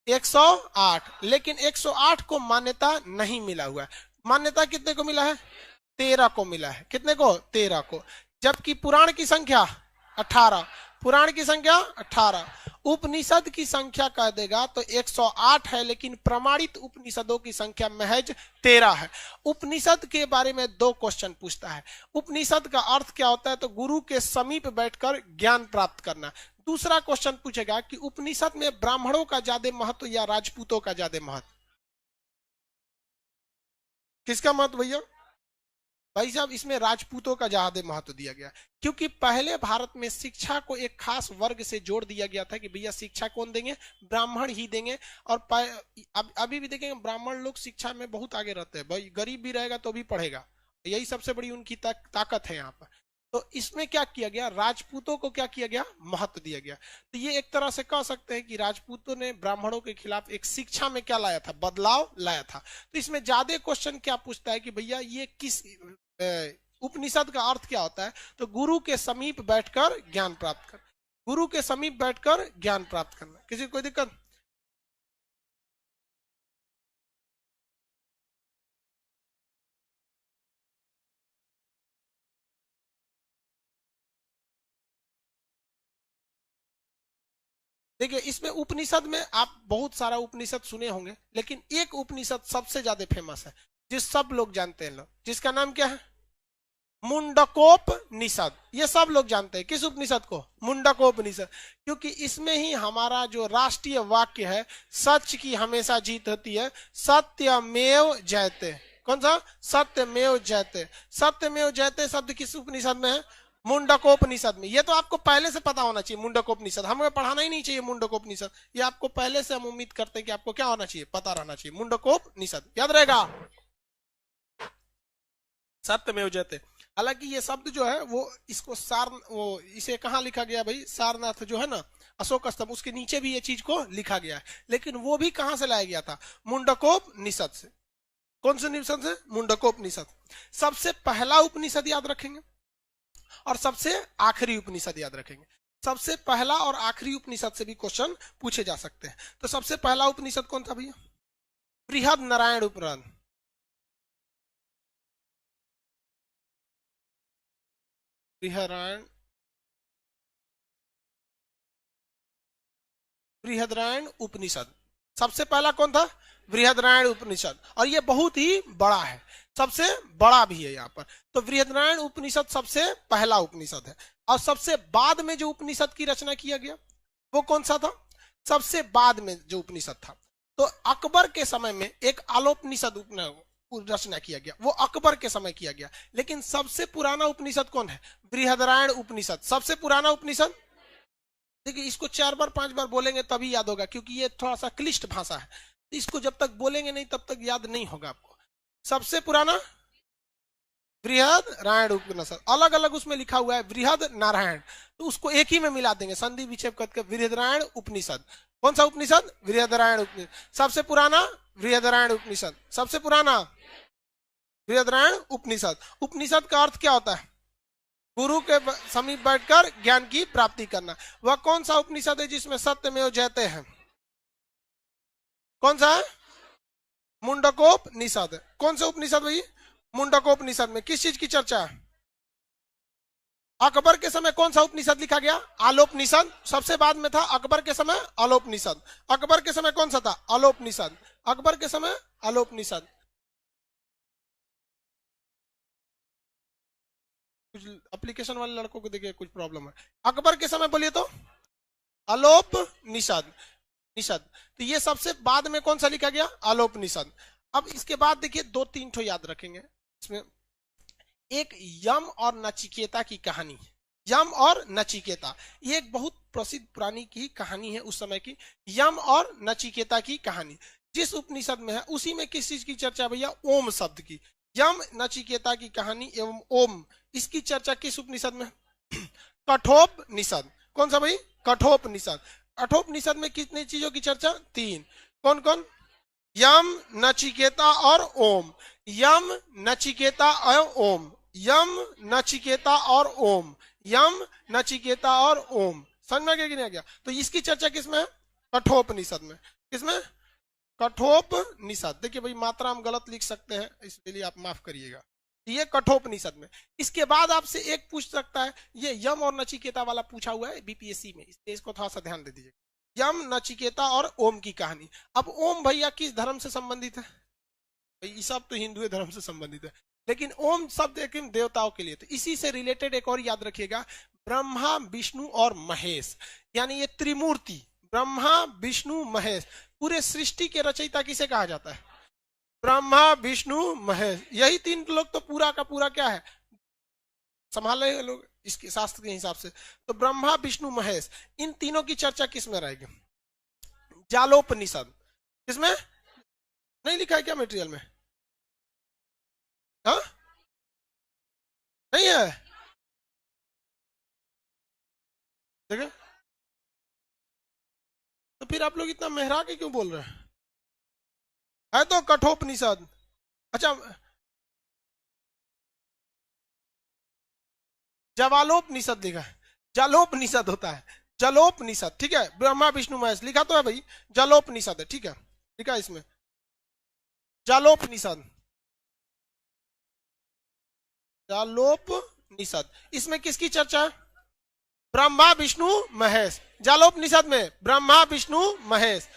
108। लेकिन 108 को मान्यता नहीं मिला हुआ है। मान्यता कितने को मिला है? 13 को मिला है। कितने को? 13 को। जबकि पुराण की संख्या 18। पुराण की संख्या 18। उपनिषद की संख्या कह देगा तो 108 है, लेकिन प्रमाणित उपनिषदों की संख्या महज 13 है। उपनिषद के बारे में 2 क्वेश्चन पूछता है। उपनिषद का अर्थ क्या होता है? तो गुरु के समीप बैठकर ज्ञान प्राप्त करना। दूसरा क्वेश्चन पूछेगा कि उपनिषद में ब्राह्मणों का ज्यादा महत्व या राजपूतों का ज्यादा महत्व? किसका महत्व भैया? भाई साहब, इसमें राजपूतों का ज्यादा महत्व दिया गया, क्योंकि पहले भारत में शिक्षा को एक खास वर्ग से जोड़ दिया गया था कि भैया शिक्षा कौन देंगे? ब्राह्मण ही देंगे। और अभी भी देखेंगे ब्राह्मण लोग शिक्षा में बहुत आगे रहते हैं। भाई गरीब भी रहेगा तो भी पढ़ेगा, यही सबसे बड़ी उनकी ताकत है यहाँ पर। तो इसमें क्या किया गया? राजपूतों को क्या किया गया? महत्व दिया गया। तो ये एक तरह से कह सकते हैं कि राजपूतों ने ब्राह्मणों के खिलाफ एक शिक्षा में क्या लाया था? बदलाव लाया था। तो इसमें ज्यादा क्वेश्चन क्या पूछता है कि भैया ये किस उपनिषद का अर्थ क्या होता है? तो गुरु के समीप बैठकर ज्ञान प्राप्त कर। गुरु के समीप बैठकर ज्ञान प्राप्त करना। किसी को कोई दिक्कत? देखिए, इसमें उपनिषद में आप बहुत सारा उपनिषद सुने होंगे, लेकिन एक उपनिषद सबसे ज्यादा फेमस है, जिस सब लोग जानते हैं लोग, जिसका नाम क्या है? मुंडकोपनिषद। ये सब लोग जानते हैं। किस उपनिषद को? मुंडकोपनिषद। क्योंकि इसमें ही हमारा जो राष्ट्रीय वाक्य है, सच की हमेशा जीत होती है, सत्यमेव जयते। कौन सा? सत्यमेव जयते। सत्यमेव जयते शब्द किस उपनिषद में है? मुंडकोपनिषद में। ये तो आपको पहले से पता होना चाहिए। मुंडकोपनिषद हमें पढ़ाना ही नहीं चाहिए। मुंडकोपनिषद ये आपको पहले से हम उम्मीद करते हैं कि आपको क्या होना चाहिए? पता रहना चाहिए। मुंडकोपनिषद याद रहेगा। सत्यमेव जयते। हालांकि ये शब्द जो है वो इसको इसे कहाँ लिखा गया भाई? सारनाथ जो है ना, अशोक स्तंभ, उसके नीचे भी ये चीज को लिखा गया है। लेकिन वो भी कहां से लाया गया था? मुंडकोपनिषद से। कौन से निषद से? मुंडकोपनिषद। सबसे पहला उपनिषद याद रखेंगे और सबसे आखिरी उपनिषद याद रखेंगे। सबसे पहला और आखिरी उपनिषद से भी क्वेश्चन पूछे जा सकते हैं। तो सबसे पहला उपनिषद कौन था भैया? बृहद नारायण उपनिषद। बृहदारण्य उपनिषद। सबसे पहला कौन था? बृहदारण्य उपनिषद। और ये बहुत ही बड़ा है, सबसे बड़ा भी है यहाँ पर। तो बृहदारण्य उपनिषद सबसे पहला उपनिषद है। और सबसे बाद में जो उपनिषद की रचना किया गया वो कौन सा था? सबसे बाद में जो उपनिषद था, तो अकबर के समय में एक आलोपनिषद रचना किया गया, वो अकबर के समय किया गया। लेकिन सबसे पुराना उपनिषद कौन है? बृहदारण्य उपनिषद सबसे पुराना उपनिषद। देखिए, इसको 4 बार 5 बार बोलेंगे तभी याद होगा, क्योंकि ये थोड़ा सा क्लिष्ट भाषा है। इसको जब तक बोलेंगे नहीं तब तक याद नहीं होगा आपको। सबसे पुराना बृहदारण्य उपनिषद। अलग अलग उसमें लिखा हुआ है बृहद नारायण, तो उसको एक ही में मिला देंगे, संधि विक्षेप करके बृहदारण्य उपनिषद। कौन सा उपनिषद? बृहदारण्य उपनिषद। सबसे पुराना बृहदारण्य उपनिषद। सबसे पुराना बृहदारण्य उपनिषद। उपनिषद का अर्थ क्या होता है? गुरु के समीप बैठकर ज्ञान की प्राप्ति करना। वह कौन सा उपनिषद है जिसमें सत्यमेव जयते हैं? कौन सा है? मुंडकोपनिषद। कौन सा उपनिषद भाई? मुंडकोपनिषद में किस चीज की चर्चा है? अकबर के समय कौन सा उपनिषद लिखा गया? आलोपनिषद। सबसे बाद में था अकबर के समय आलोपनिषद। अकबर के समय कौन सा था? आलोपनिषद। अकबर के समय आलोपनिषद। कुछ एप्लीकेशन वाले लड़कों को देखिए कुछ प्रॉब्लम है। अकबर के समय बोलिए तो आलोपनिषद। तो ये सबसे बाद में कौन सा लिखा गया? आलोपनिषद। अब इसके बाद देखिए 2-3 ठो याद रखेंगे इसमें। एक यम और नचिकेता की कहानी। यम और नचिकेता ये एक बहुत प्रसिद्ध पुरानी की कहानी है उस समय की। यम और नचिकेता की कहानी जिस उपनिषद में है उसी में किस चीज की चर्चा भैया? ओम शब्द की। यम नचिकेता की कहानी एवं ओम, इसकी चर्चा किस उपनिषद में? कठोपनिषद। कौन सा भाई? कठोपनिषद। कठोपनिषद में कितनी चीजों की चर्चा? 3। कौन कौन? यम, नचिकेता और ओम। यम, नचिकेता और ओम, यम, नचिकेता और ओम, यम, नचिकेता और ओम। समझ में आ गया कि नहीं आ गया? तो इसकी चर्चा किसमें है? कठोपनिषद में। किसमें? कठोपनिषद। देखिए भाई मात्रा हम गलत लिख सकते हैं, इसके लिए आप माफ करिएगा। ये कठोपनिषद में। इसके बाद आपसे एक पूछ सकता है, ये यम और नचिकेता वाला पूछा हुआ है बीपीएससी में, इसलिए इसको थोड़ा सा ध्यान दे दीजिए। यम, नचिकेता और ओम की कहानी। अब ओम भैया किस धर्म से संबंधित है? ये सब तो हिंदू धर्म से संबंधित है, लेकिन ओम शब्द एक देवताओं के लिए। तो इसी से रिलेटेड एक और याद रखिएगा, ब्रह्मा, विष्णु और महेश, यानी ये त्रिमूर्ति, ब्रह्मा, विष्णु, महेश। पूरे सृष्टि के रचयिता किसे कहा जाता है? ब्रह्मा, विष्णु, महेश। यही तीन लोग तो पूरा का पूरा क्या है, संभाल रहे लोग इसके शास्त्र के हिसाब से। तो ब्रह्मा, विष्णु, महेश, इन तीनों की चर्चा किसमें रहेगी? जालोपनिषद। किसमें? नहीं लिखा है क्या मटेरियल में? हाँ, नहीं है? देखिए, तो फिर आप लोग इतना मेहरा के क्यों बोल रहे हैं? है तो कठोपनिषद। अच्छा, जवालोपनिषद लिखा है, जलोपनिषद होता है, जलोपनिषद। ठीक है, ब्रह्मा, विष्णु, महेश लिखा तो है भाई, जलोपनिषद है। ठीक है, लिखा है इसमें जालोपनिषद, जालोपनिषद। इसमें किसकी चर्चा है? ब्रह्मा, विष्णु, महेश। जालोपनिषद में ब्रह्मा, विष्णु, महेश।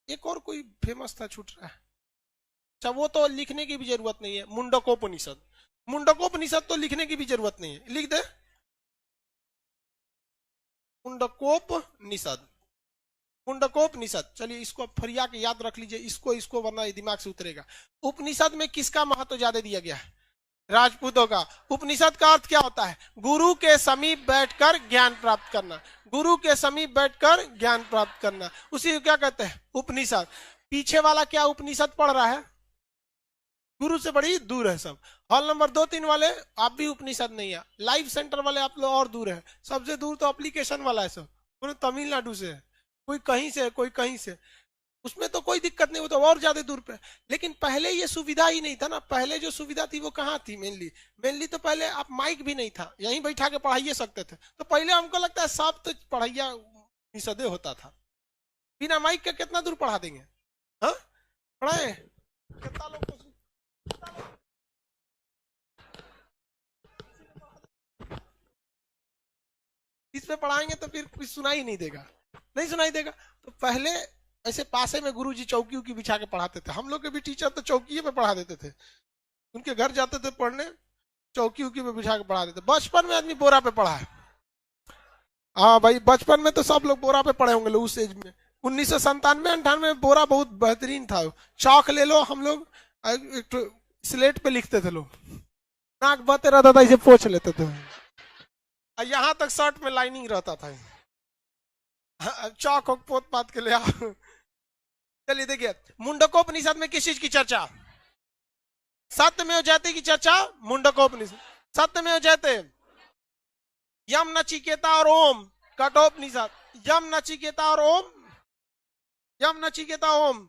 एक और कोई फेमस था, छूट रहा है। अच्छा, वो तो लिखने की भी जरूरत नहीं है, मुंडकोपनिषद। मुंडकोपनिषद तो लिखने की भी जरूरत नहीं है, लिख दे मुंडकोपनिषद, मुंडकोपनिषद। चलिए इसको फरिया के याद रख लीजिए, इसको वरना दिमाग से उतरेगा। उपनिषद में किसका महत्व ज्यादा दिया गया है? राजपूतों का। उपनिषद का अर्थ क्या होता है? गुरु के समीप बैठकर ज्ञान प्राप्त करना, गुरु के समीप बैठकर ज्ञान प्राप्त करना, उसी को क्या कहते हैं? उपनिषद। पीछे वाला क्या उपनिषद पढ़ रहा है? गुरु से बड़ी दूर है सब। हॉल नंबर 2-3 वाले आप भी उपनिषद नहीं है, लाइव सेंटर वाले आप लोग और दूर है। सबसे दूर तो एप्लीकेशन वाला है, सब पूरे तमिलनाडु से है, कोई कहीं से, कोई कहीं से। उसमें तो कोई दिक्कत नहीं, वो तो और ज्यादा दूर पे। लेकिन पहले ये सुविधा ही नहीं था ना। पहले जो सुविधा थी वो कहाँ थी? मेनली तो पहले आप माइक भी नहीं था, यहीं बैठा के पढ़ाइए सकते थे। तो पहले हमको लगता है सब तो पढ़ाइया निषदे होता था, बिना माइक के कितना दूर पढ़ा देंगे? हाँ, पढ़ाए कितना लोग को इस पे पढ़ाएंगे तो फिर कुछ सुनाई नहीं देगा, नहीं सुनाई देगा। तो पहले ऐसे पासे में गुरुजी चौकी उकी बिछा के पढ़ाते थे। हम लोग के भी टीचर तो चौकी पे पढ़ा देते थे, उनके घर जाते थे पढ़ने, चौकी उकी पे बिछा के पढ़ा देते। बचपन में आदमी बोरा पे पढ़ा है। हाँ भाई, बचपन में तो सब लोग बोरा पे पढ़े होंगे उस एज में। 1997-98 में बोरा बहुत बेहतरीन था। चौक ले लो, हम लोग स्लेट पे लिखते थे लोग, नाक बते रहता था, इसे पोछ लेते थे। यहाँ तक शर्ट में लाइनिंग रहता था। चौक पोत पात के ले आओ। चलिए देखिए, मुंडकोपनिषद में किस चीज की चर्चा? सत्यमेव जयते की चर्चा मुंडकोपनिषद। सत्यमेव जयते, यम, नचिकेता और ओम। कठोपनिषद, यम, नचिकेता और ओम, यम, नचिकेता, ओम।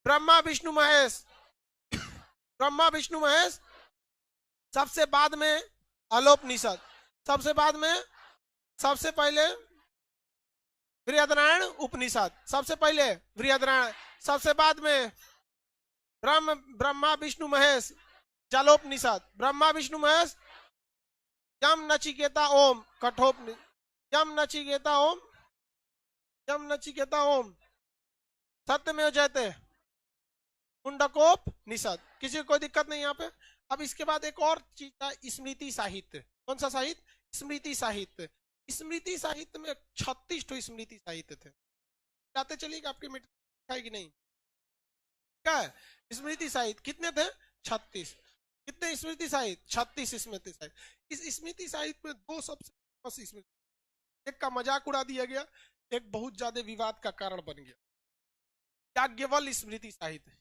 ब्रह्मा, विष्णु, महेश, ब्रह्मा, विष्णु, महेश। सबसे बाद में अलोपनिषद, सबसे बाद में, सबसे पहले बृहदारण्यक उपनिषद, सबसे पहले बृहदारण्यक, सबसे बाद में ब्रह्मा, विष्णु, महेश, जालोपनिषद। ब्रह्मा, विष्णु, महेश, यम, नचिकेता, ओम। कठोपनिषद, यम, नचिकेता, ओम, यम, नचिकेता, ओम। सत्यमेव जयते, मुंडकोपनिषद। किसी को कोई दिक्कत नहीं यहाँ पे? अब इसके बाद एक और चीज है, स्मृति साहित्य। कौन सा साहित्य? स्मृति साहित्य। स्मृति साहित्य में 36 तो स्मृति साहित्य थे। जाते चलिएगा, आपके मिट है कि नहीं? क्या है स्मृति साहित्य? कितने थे? 36। कितने स्मृति साहित्य? 36 स्मृति साहित्य। इस स्मृति साहित्य में दो सबसे फेमस स्मृति, एक का मजाक उड़ा दिया गया, एक बहुत ज्यादा विवाद का कारण बन गया। याज्ञवल्क्य स्मृति साहित्य,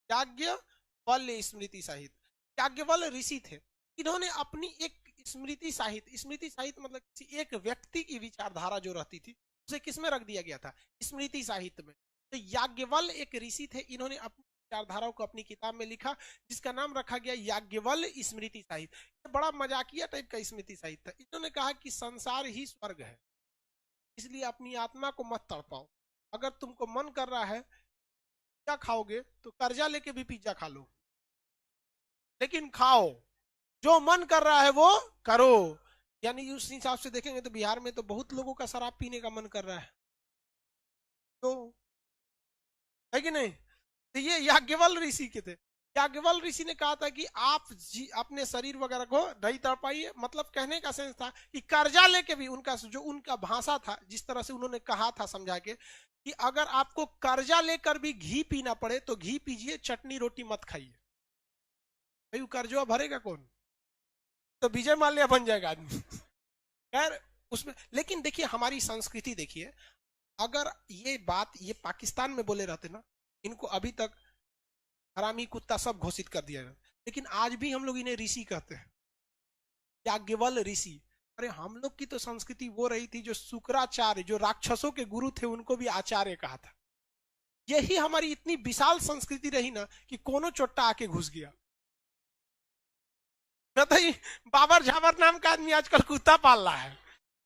याज्ञवल्क्य स्मृति साहित्य। याज्ञवल्क्य ऋषि थे, इन्होंने अपनी एक स्मृति साहित्य, स्मृति साहित्य मतलब किसी एक व्यक्ति की विचारधारा जो रहती थी उसे किसमें रख दिया गया था? स्मृति साहित्य में। तो याज्ञवल्क्य एक ऋषि थे, इन्होंने अपनी विचारधाराओं को अपनी किताब में लिखा, जिसका नाम रखा गया याज्ञवल्क्य स्मृति साहित्य। बड़ा मजाकिया टाइप का स्मृति साहित्य। इन्होंने कहा कि संसार ही स्वर्ग है, इसलिए अपनी आत्मा को मत तड़पाओ। अगर तुमको मन कर रहा है पिज्जा खाओगे तो कर्जा लेके भी पिज्जा खा लो, लेकिन खाओ, जो मन कर रहा है वो करो। यानी उस हिसाब से देखेंगे तो बिहार में तो बहुत लोगों का शराब पीने का मन कर रहा है, तो है कि नहीं? तो ये याज्ञवल्क्य ऋषि के थे। याज्ञवल्क्य ऋषि ने कहा था कि आप अपने शरीर वगैरह को नहीं तड़पाइए। मतलब कहने का सेंस था कि कर्जा लेके भी, उनका जो उनका भाषा था, जिस तरह से उन्होंने कहा था समझा के, कि अगर आपको कर्जा लेकर भी घी पीना पड़े तो घी पीजिए, चटनी रोटी मत खाइए। भाई वो कर्जा भरेगा कौन? तो विजय माल्या बन जाएगा आदमी। खैर उसमें, लेकिन देखिए हमारी संस्कृति देखिए, अगर ये बात ये पाकिस्तान में बोले रहते ना, इनको अभी तक हरामी कुत्ता सब घोषित कर दिया गया, लेकिन आज भी हम लोग इन्हें ऋषि कहते हैं, याज्ञवल्क्य ऋषि। अरे हम लोग की तो संस्कृति वो रही थी, जो शुक्राचार्य, जो राक्षसों के गुरु थे, उनको भी आचार्य कहा था। यही हमारी इतनी विशाल संस्कृति रही ना कि कोनो चोट्टा आके घुस गया। बाबर झाबर नाम का आदमी आजकल कुत्ता पाल रहा है,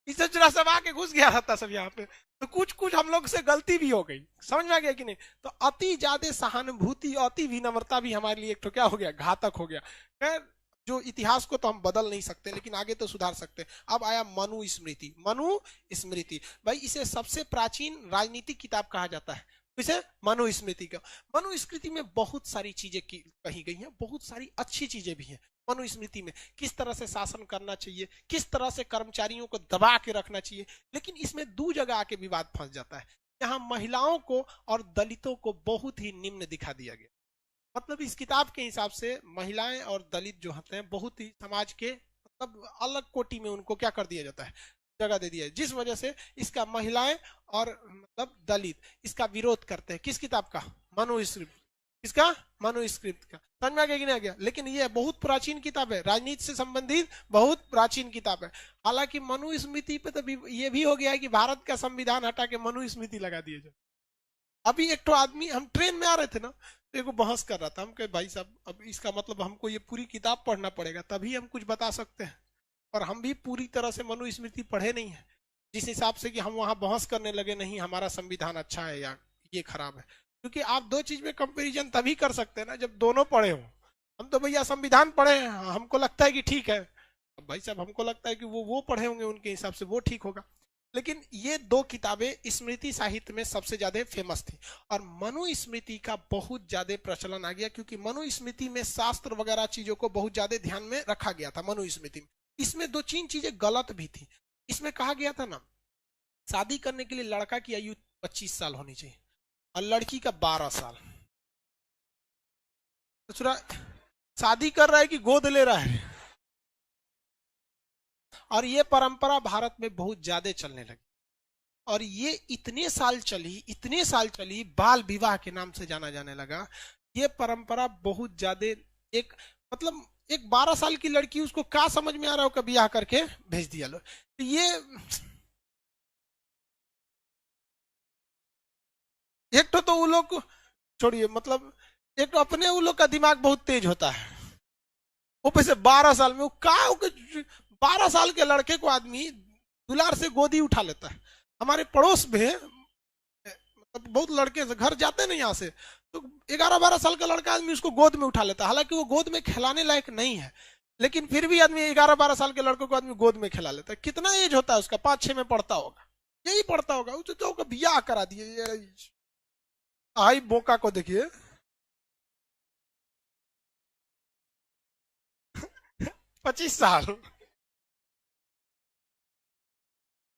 इसे चुरा सब आके घुस गया रहता सब यहाँ पे। तो कुछ कुछ हम लोग से गलती भी हो गई, समझ में आ गया कि नहीं? तो अति ज्यादा सहानुभूति, अति विनम्रता भी हमारे लिए एक तो क्या हो गया, घातक हो गया। खैर जो इतिहास को तो हम बदल नहीं सकते, लेकिन आगे तो सुधार सकते। अब आया मनु स्मृति। मनु स्मृति भाई, इसे सबसे प्राचीन राजनीतिक किताब कहा जाता है। इसे मनु स्मृति का। मनु स्मृति में बहुत सारी चीजें कही गई हैं, बहुत सारी अच्छी चीजें भी हैं। मनु स्मृति में किस तरह से शासन करना चाहिए, किस तरह से कर्मचारियों को दबा के रखना चाहिए। लेकिन इसमें दो जगह आके विवाद फंस जाता है। यहाँ महिलाओं को और दलितों को बहुत ही निम्न दिखा दिया गया। मतलब इस किताब के हिसाब से महिलाएं और दलित जो होते हैं, बहुत ही समाज के मतलब अलग कोटि में उनको क्या कर दिया जाता है, जगह दे दिया है। जिस वजह से इसका महिलाएं और मतलब दलित इसका विरोध करते हैं। किस किताब का? मनुस्क्रिप्ट। इसका मनुस्क्रिप्ट का। समझ में आ गया कि नहीं आ गया? लेकिन ये बहुत प्राचीन किताब है, राजनीति से संबंधित बहुत प्राचीन किताब है। हालांकि मनुस्मृति पे तो ये भी हो गया है कि भारत का संविधान हटा के मनुस्मृति लगा दिया जाए। अभी एक तो आदमी, हम ट्रेन में आ रहे थे ना, तो एक बहस कर रहा था। हम कहे भाई साहब, अब इसका मतलब हमको ये पूरी किताब पढ़ना पड़ेगा तभी हम कुछ बता सकते हैं, और हम भी पूरी तरह से मनुस्मृति पढ़े नहीं है, जिस हिसाब से कि हम वहां बहस करने लगे नहीं हमारा संविधान अच्छा है या ये खराब है। क्योंकि आप दो चीज में कंपैरिजन तभी कर सकते हैं ना जब दोनों पढ़े हो। हम तो भैया संविधान पढ़े हैं, हमको लगता है कि ठीक है, अब भाई साहब हमको लगता है कि वो पढ़े होंगे, उनके हिसाब से वो ठीक होगा। लेकिन ये दो किताबें स्मृति साहित्य में सबसे ज्यादा फेमस थी, और मनुस्मृति का बहुत ज्यादा प्रचलन आ गया, क्योंकि मनुस्मृति में शास्त्र वगैरह चीजों को बहुत ज्यादा ध्यान में रखा गया था। मनुस्मृति में इसमें दो तीन चीजें गलत भी थी। इसमें कहा गया था ना, शादी करने के लिए लड़का की आयु 25 साल होनी चाहिए और लड़की का 12 साल। दूसरा, शादी कर रहा है कि गोद ले रहा है। और ये परंपरा भारत में बहुत ज्यादा चलने लगी, और ये इतने साल चली, बाल विवाह के नाम से जाना जाने लगा। ये परंपरा बहुत ज्यादा, एक मतलब एक 12 साल की लड़की, उसको क्या समझ में आ रहा हो, कभी ब्याह करके भेज दिया लो। तो ये एक तो वो लोग छोड़िए, मतलब एक तो अपने वो लोग का दिमाग बहुत तेज होता है, ऊपर से 12 साल में वो क्या 12 साल के लड़के को आदमी दुलार से गोदी उठा लेता है। हमारे पड़ोस में मतलब बहुत लड़के घर जाते हैं ना यहाँ से, तो 11-12 साल का लड़का आदमी उसको गोद में उठा लेता है। हालांकि वो गोद में खिलाने लायक नहीं है, लेकिन फिर भी आदमी 11-12 साल के लड़कों को आदमी गोद में खिला लेता है। कितना एज होता है उसका? 5-6 में पढ़ता होगा, यही पढ़ता होगा। उसे तो बियाह करा दिए। आई बोका को देखिए 25 साल।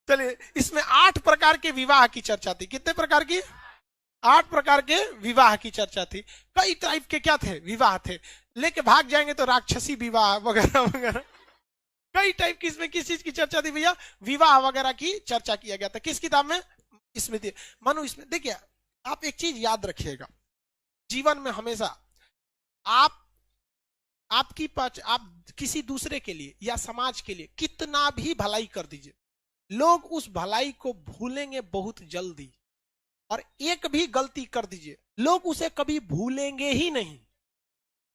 चलिए, इसमें 8 प्रकार के विवाह की चर्चा थी। कितने प्रकार की? 8 प्रकार के विवाह की चर्चा थी। कई टाइप के क्या थे? विवाह थे। लेके भाग जाएंगे तो राक्षसी विवाह वगैरह वगैरह, कई टाइप की। इसमें किस चीज की चर्चा थी भैया? विवाह वगैरह की चर्चा किया गया था। किस किताब में? स्मृति मनुस्मृति। देखिए, आप एक चीज याद रखिएगा, जीवन में हमेशा आप किसी दूसरे के लिए या समाज के लिए कितना भी भलाई कर दीजिए, लोग उस भलाई को भूलेंगे बहुत जल्दी। और एक भी गलती कर दीजिए लोग उसे कभी भूलेंगे ही नहीं।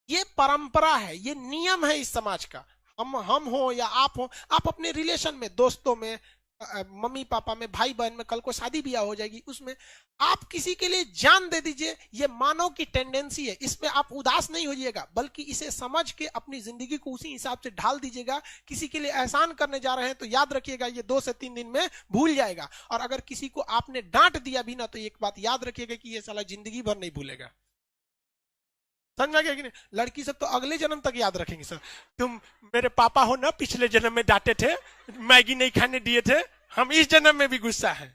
ये परंपरा है, ये नियम है इस समाज का। हम हो या आप हो, आप अपने रिलेशन में, दोस्तों में, मम्मी पापा में, भाई बहन में, कल को शादी ब्याह हो जाएगी, उसमें आप किसी के लिए जान दे दीजिए। ये मानव की टेंडेंसी है, इसमें आप उदास नहीं होइएगा, बल्कि इसे समझ के अपनी जिंदगी को उसी हिसाब से ढाल दीजिएगा। किसी के लिए एहसान करने जा रहे हैं तो याद रखिएगा ये 2 से 3 दिन में भूल जाएगा। और अगर किसी को आपने डांट दिया भी ना, तो एक बात याद रखिएगा कि ये साला जिंदगी भर नहीं भूलेगा। समझ में गया कि नहीं? लड़की सब तो अगले जन्म तक याद रखेंगे। सर तुम मेरे पापा हो ना, पिछले जन्म में डांटे थे, मैगी नहीं खाने दिए थे, हम इस जन्म में भी गुस्सा है।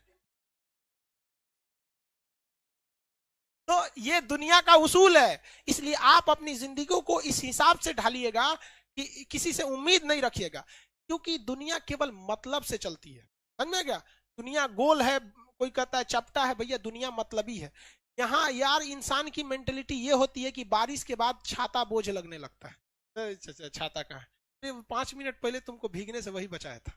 तो ये दुनिया का उसूल है, इसलिए आप अपनी जिंदगी को इस हिसाब से ढालिएगा कि किसी से उम्मीद नहीं रखिएगा, क्योंकि दुनिया केवल मतलब से चलती है। समझ में गया? दुनिया गोल है, कोई कहता है चपटा है, भैया दुनिया मतलबी है। यहाँ यार इंसान की मेंटेलिटी ये होती है कि बारिश के बाद छाता बोझ लगने लगता है। छाता कहाँ है? 5 मिनट पहले तुमको भीगने से वही बचाया था।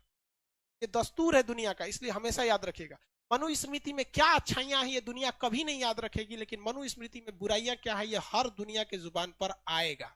ये दस्तूर है दुनिया का, इसलिए हमेशा याद रखेगा। मनुस्मृति में क्या अच्छाइयां हैं ये दुनिया कभी नहीं याद रखेगी, लेकिन मनुस्मृति में बुराइयां क्या है ये हर दुनिया के जुबान पर आएगा।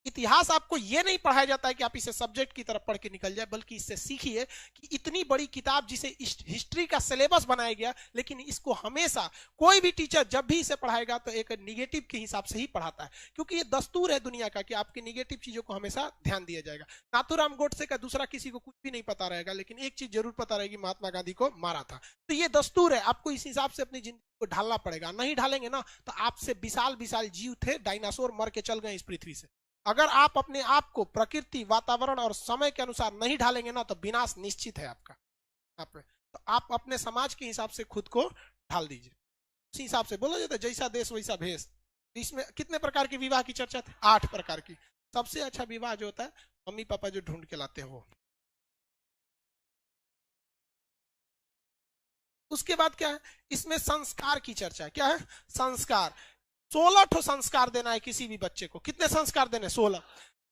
इतिहास आपको यह नहीं पढ़ाया जाता है कि आप इसे सब्जेक्ट की तरफ पढ़ के निकल जाए, बल्कि इससे सीखिए कि इतनी बड़ी किताब जिसे हिस्ट्री का सिलेबस बनाया गया, लेकिन इसको हमेशा कोई भी टीचर जब भी इसे पढ़ाएगा तो एक निगेटिव के हिसाब से ही पढ़ाता है, क्योंकि ये दस्तूर है दुनिया का कि आपके निगेटिव चीजों को हमेशा ध्यान दिया जाएगा। नाथूराम गोडसे का दूसरा किसी को कुछ भी नहीं पता रहेगा, लेकिन एक चीज जरूर पता रहेगी, महात्मा गांधी को मारा था। तो ये दस्तूर है, आपको इस हिसाब से अपनी जिंदगी को ढालना पड़ेगा। नहीं ढालेंगे ना तो आपसे विशाल विशाल जीव थे, डायनासोर मर के चल गए इस पृथ्वी से। अगर आप अपने आप को प्रकृति, वातावरण और समय के अनुसार नहीं ढालेंगे ना तो विनाश निश्चित है आपका। तो आप अपने समाज के हिसाब से खुद को ढाल दीजिए। उसी हिसाब से बोला जाता है जैसा देश वैसा भेष। इसमें कितने प्रकार के विवाह की चर्चा थी? 8 प्रकार की। सबसे अच्छा विवाह जो होता है मम्मी पापा जो ढूंढ के लाते हैं वो। उसके बाद क्या है? इसमें संस्कार की चर्चा है। क्या है? संस्कार। 16 ठो संस्कार देना है किसी भी बच्चे को। कितने संस्कार देने? 16।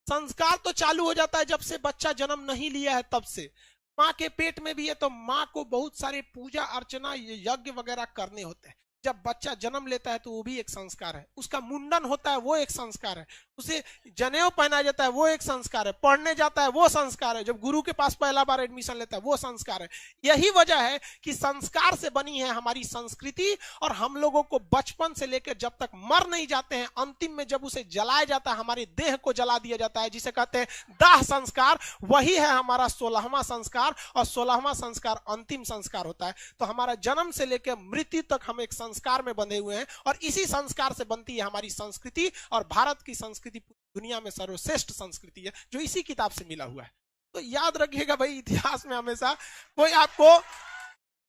संस्कार तो चालू हो जाता है जब से बच्चा जन्म नहीं लिया है तब से। माँ के पेट में भी है तो माँ को बहुत सारे पूजा अर्चना यज्ञ वगैरह करने होते हैं। जब बच्चा जन्म लेता है तो वो भी एक संस्कार है। उसका मुंडन होता है वो एक संस्कार है। उसे जनेऊ पहनाया जाता है वो एक संस्कार है। पढ़ने जाता है वो संस्कार है। जब गुरु के पास पहला बार एडमिशन लेता है वो संस्कार है। यही वजह है कि संस्कार से बनी है हमारी संस्कृति। और हम लोगों को बचपन से लेकर जब तक मर नहीं जाते हैं, अंतिम में जब उसे जलाया जाता है, हमारे देह को जला दिया जाता है, जिसे कहते हैं दाह संस्कार, वही है हमारा 16वां संस्कार। और 16वां संस्कार अंतिम संस्कार होता है। तो हमारा जन्म से लेकर मृत्यु तक हम एक संस्कार में बंधे हुए हैं, और इसी संस्कार से बनती है हमारी संस्कृति। और भारत की संस्कृति दुनिया में सर्वश्रेष्ठ संस्कृति है, जो इसी किताब से मिला हुआ है। तो याद रखिएगा भाई, इतिहास में हमेशा कोई आपको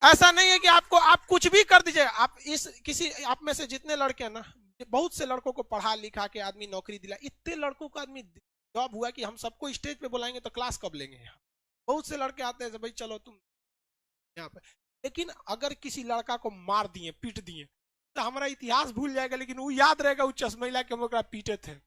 ऐसा नहीं है कि आपको आप कुछ भी कर दीजिए। आप इस किसी आप में से जितने लड़के हैं ना, बहुत से लड़कों को पढ़ा लिखा के आदमी नौकरी दिला, इतने लड़कों को आदमी जॉब हुआ कि हम सबको स्टेज पे बुलाएंगे तो क्लास कब लेंगे यहाँ। बहुत से लड़के आते हैं भाई चलो तुम यहाँ पे, लेकिन अगर किसी लड़का को मार दिए, पीट दिए, तो हमारा इतिहास भूल जाएगा, लेकिन वो याद रहेगा वो चश्मेला के हम पीटे थे।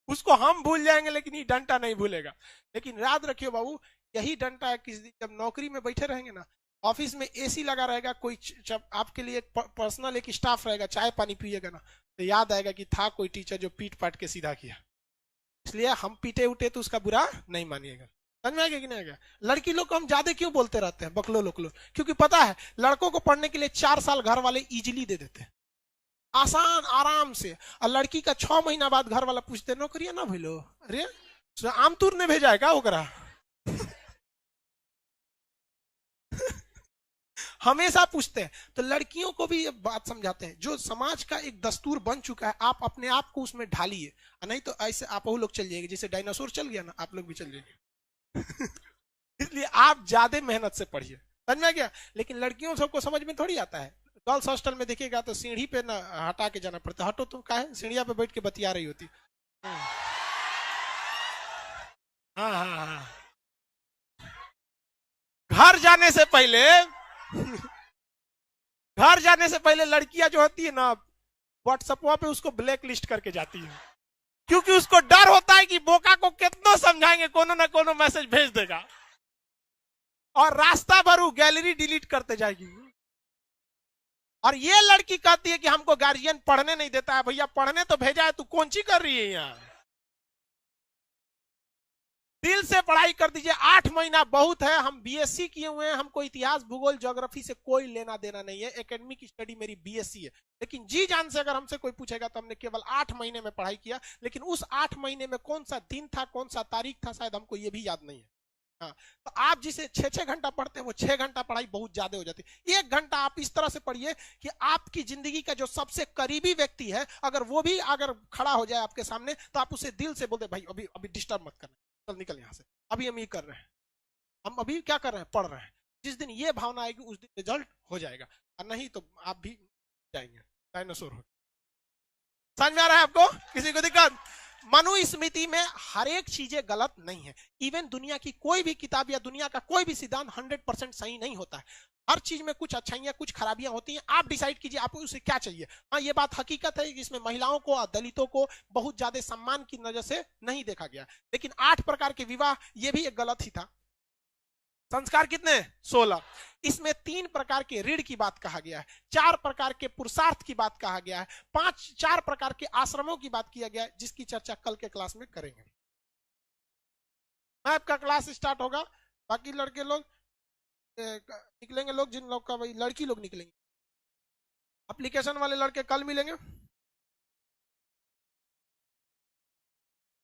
उसको हम भूल जाएंगे लेकिन ये डंटा नहीं भूलेगा। लेकिन याद रखिए बाबू, यही डंटा है किसी दिन जब नौकरी में बैठे रहेंगे ना, ऑफिस में एसी लगा रहेगा, कोई जब आपके लिए एक पर्सनल एक स्टाफ रहेगा, चाय पानी पिएगा ना, तो याद आएगा कि था कोई टीचर जो पीट पाट के सीधा किया। इसलिए हम पीटे उठे तो उसका बुरा नहीं मानिएगा। समझ में आएगा कि नहीं आएगा? लड़की लोग को हम ज्यादा क्यों बोलते रहते हैं बकलो लोकलो? क्योंकि पता है लड़कों को पढ़ने के लिए 4 साल घर वाले इजीली दे देते हैं, आसान आराम से। और लड़की का 6 महीना बाद घर वाला पूछते नौकरी ना भूलो, अरे आमतूर ने भेजा है क्या ओकरा? हमेशा पूछते हैं। तो लड़कियों को भी ये बात समझाते हैं, जो समाज का एक दस्तूर बन चुका है, आप अपने आप को उसमें ढालिए, नहीं तो ऐसे आप लोग चल जाएंगे, जैसे डायनासोर चल गया ना, आप लोग भी चल जाएंगे। इसलिए आप ज्यादा मेहनत से पढ़िए। समझ में गया? लेकिन लड़कियों सबको समझ में थोड़ी आता है। गर्ल्स हॉस्टल में देखिएगा तो सीढ़ी पे ना हटा के जाना पड़ता। हटो तुम, काहे सीढ़िया पे बैठ के बतिया रही होती। हाँ हाँ हाँ। घर जाने से पहले घर जाने से पहले लड़कियां जो होती है ना, व्हाट्सएप पे उसको ब्लैक लिस्ट करके जाती है, क्योंकि उसको डर होता है कि बोका को कितना समझाएंगे, कोनो ना कोनो मैसेज भेज देगा, और रास्ता भर गैलरी डिलीट करते जाएगी। और ये लड़की कहती है कि हमको गार्जियन पढ़ने नहीं देता है। भैया पढ़ने तो भेजा है, तू कौन सी कर रही है यहाँ? दिल से पढ़ाई कर दीजिए, 8 महीना बहुत है। हम बीएससी किए हुए हैं, हमको इतिहास भूगोल ज्योग्राफी से कोई लेना देना नहीं है। एकेडमिक स्टडी मेरी बीएससी है, लेकिन जी जान से अगर हमसे कोई पूछेगा तो हमने केवल 8 महीने में पढ़ाई किया। लेकिन उस 8 महीने में कौन सा दिन था, कौन सा तारीख था, शायद हमको ये भी याद नहीं है। हाँ, तो आप जिसे 6-6 घंटा पढ़ते हैं, वो 6 घंटा पढ़ाई बहुत ज्यादा हो जाती है। 1 घंटा आप इस तरह से पढ़िए कि आपकी जिंदगी का जो सबसे करीबी व्यक्ति है, अगर वो भी अगर खड़ा हो जाए आपके सामने, तो आप उसे दिल से बोलते भाई अभी अभी डिस्टर्ब मत करना, चल निकल यहाँ से, अभी हम ये कर रहे हैं, हम अभी क्या कर रहे हैं, पढ़ रहे हैं। जिस दिन ये भावना आएगी उस दिन रिजल्ट हो जाएगा, और नहीं तो आप भी जाएंगे डायनासोर हो। समझ में आ रहा है आपको? किसी को दिक्कत? मनुस्मृति में हर एक चीजें गलत नहीं है। इवन दुनिया की कोई भी किताब या दुनिया का कोई भी सिद्धांत 100% सही नहीं होता है। हर चीज में कुछ अच्छाइयां कुछ खराबियां होती हैं। आप डिसाइड कीजिए आपको उसे क्या चाहिए। हाँ, ये बात हकीकत है, इसमें महिलाओं को और दलितों को बहुत ज्यादा सम्मान की नजर से नहीं देखा गया। लेकिन 8 प्रकार के विवाह, ये भी एक गलत ही था। संस्कार कितने? 16। इसमें 3 प्रकार के ऋण की बात कहा गया है, 4 प्रकार के पुरुषार्थ की बात कहा गया है, 4 प्रकार के आश्रमों की बात किया गया है, जिसकी चर्चा कल के क्लास में करेंगे। आपका क्लास स्टार्ट होगा, बाकी लड़के लोग निकलेंगे, लोग जिन लोग का भाई लड़की लोग निकलेंगे। एप्लीकेशन वाले लड़के कल मिलेंगे।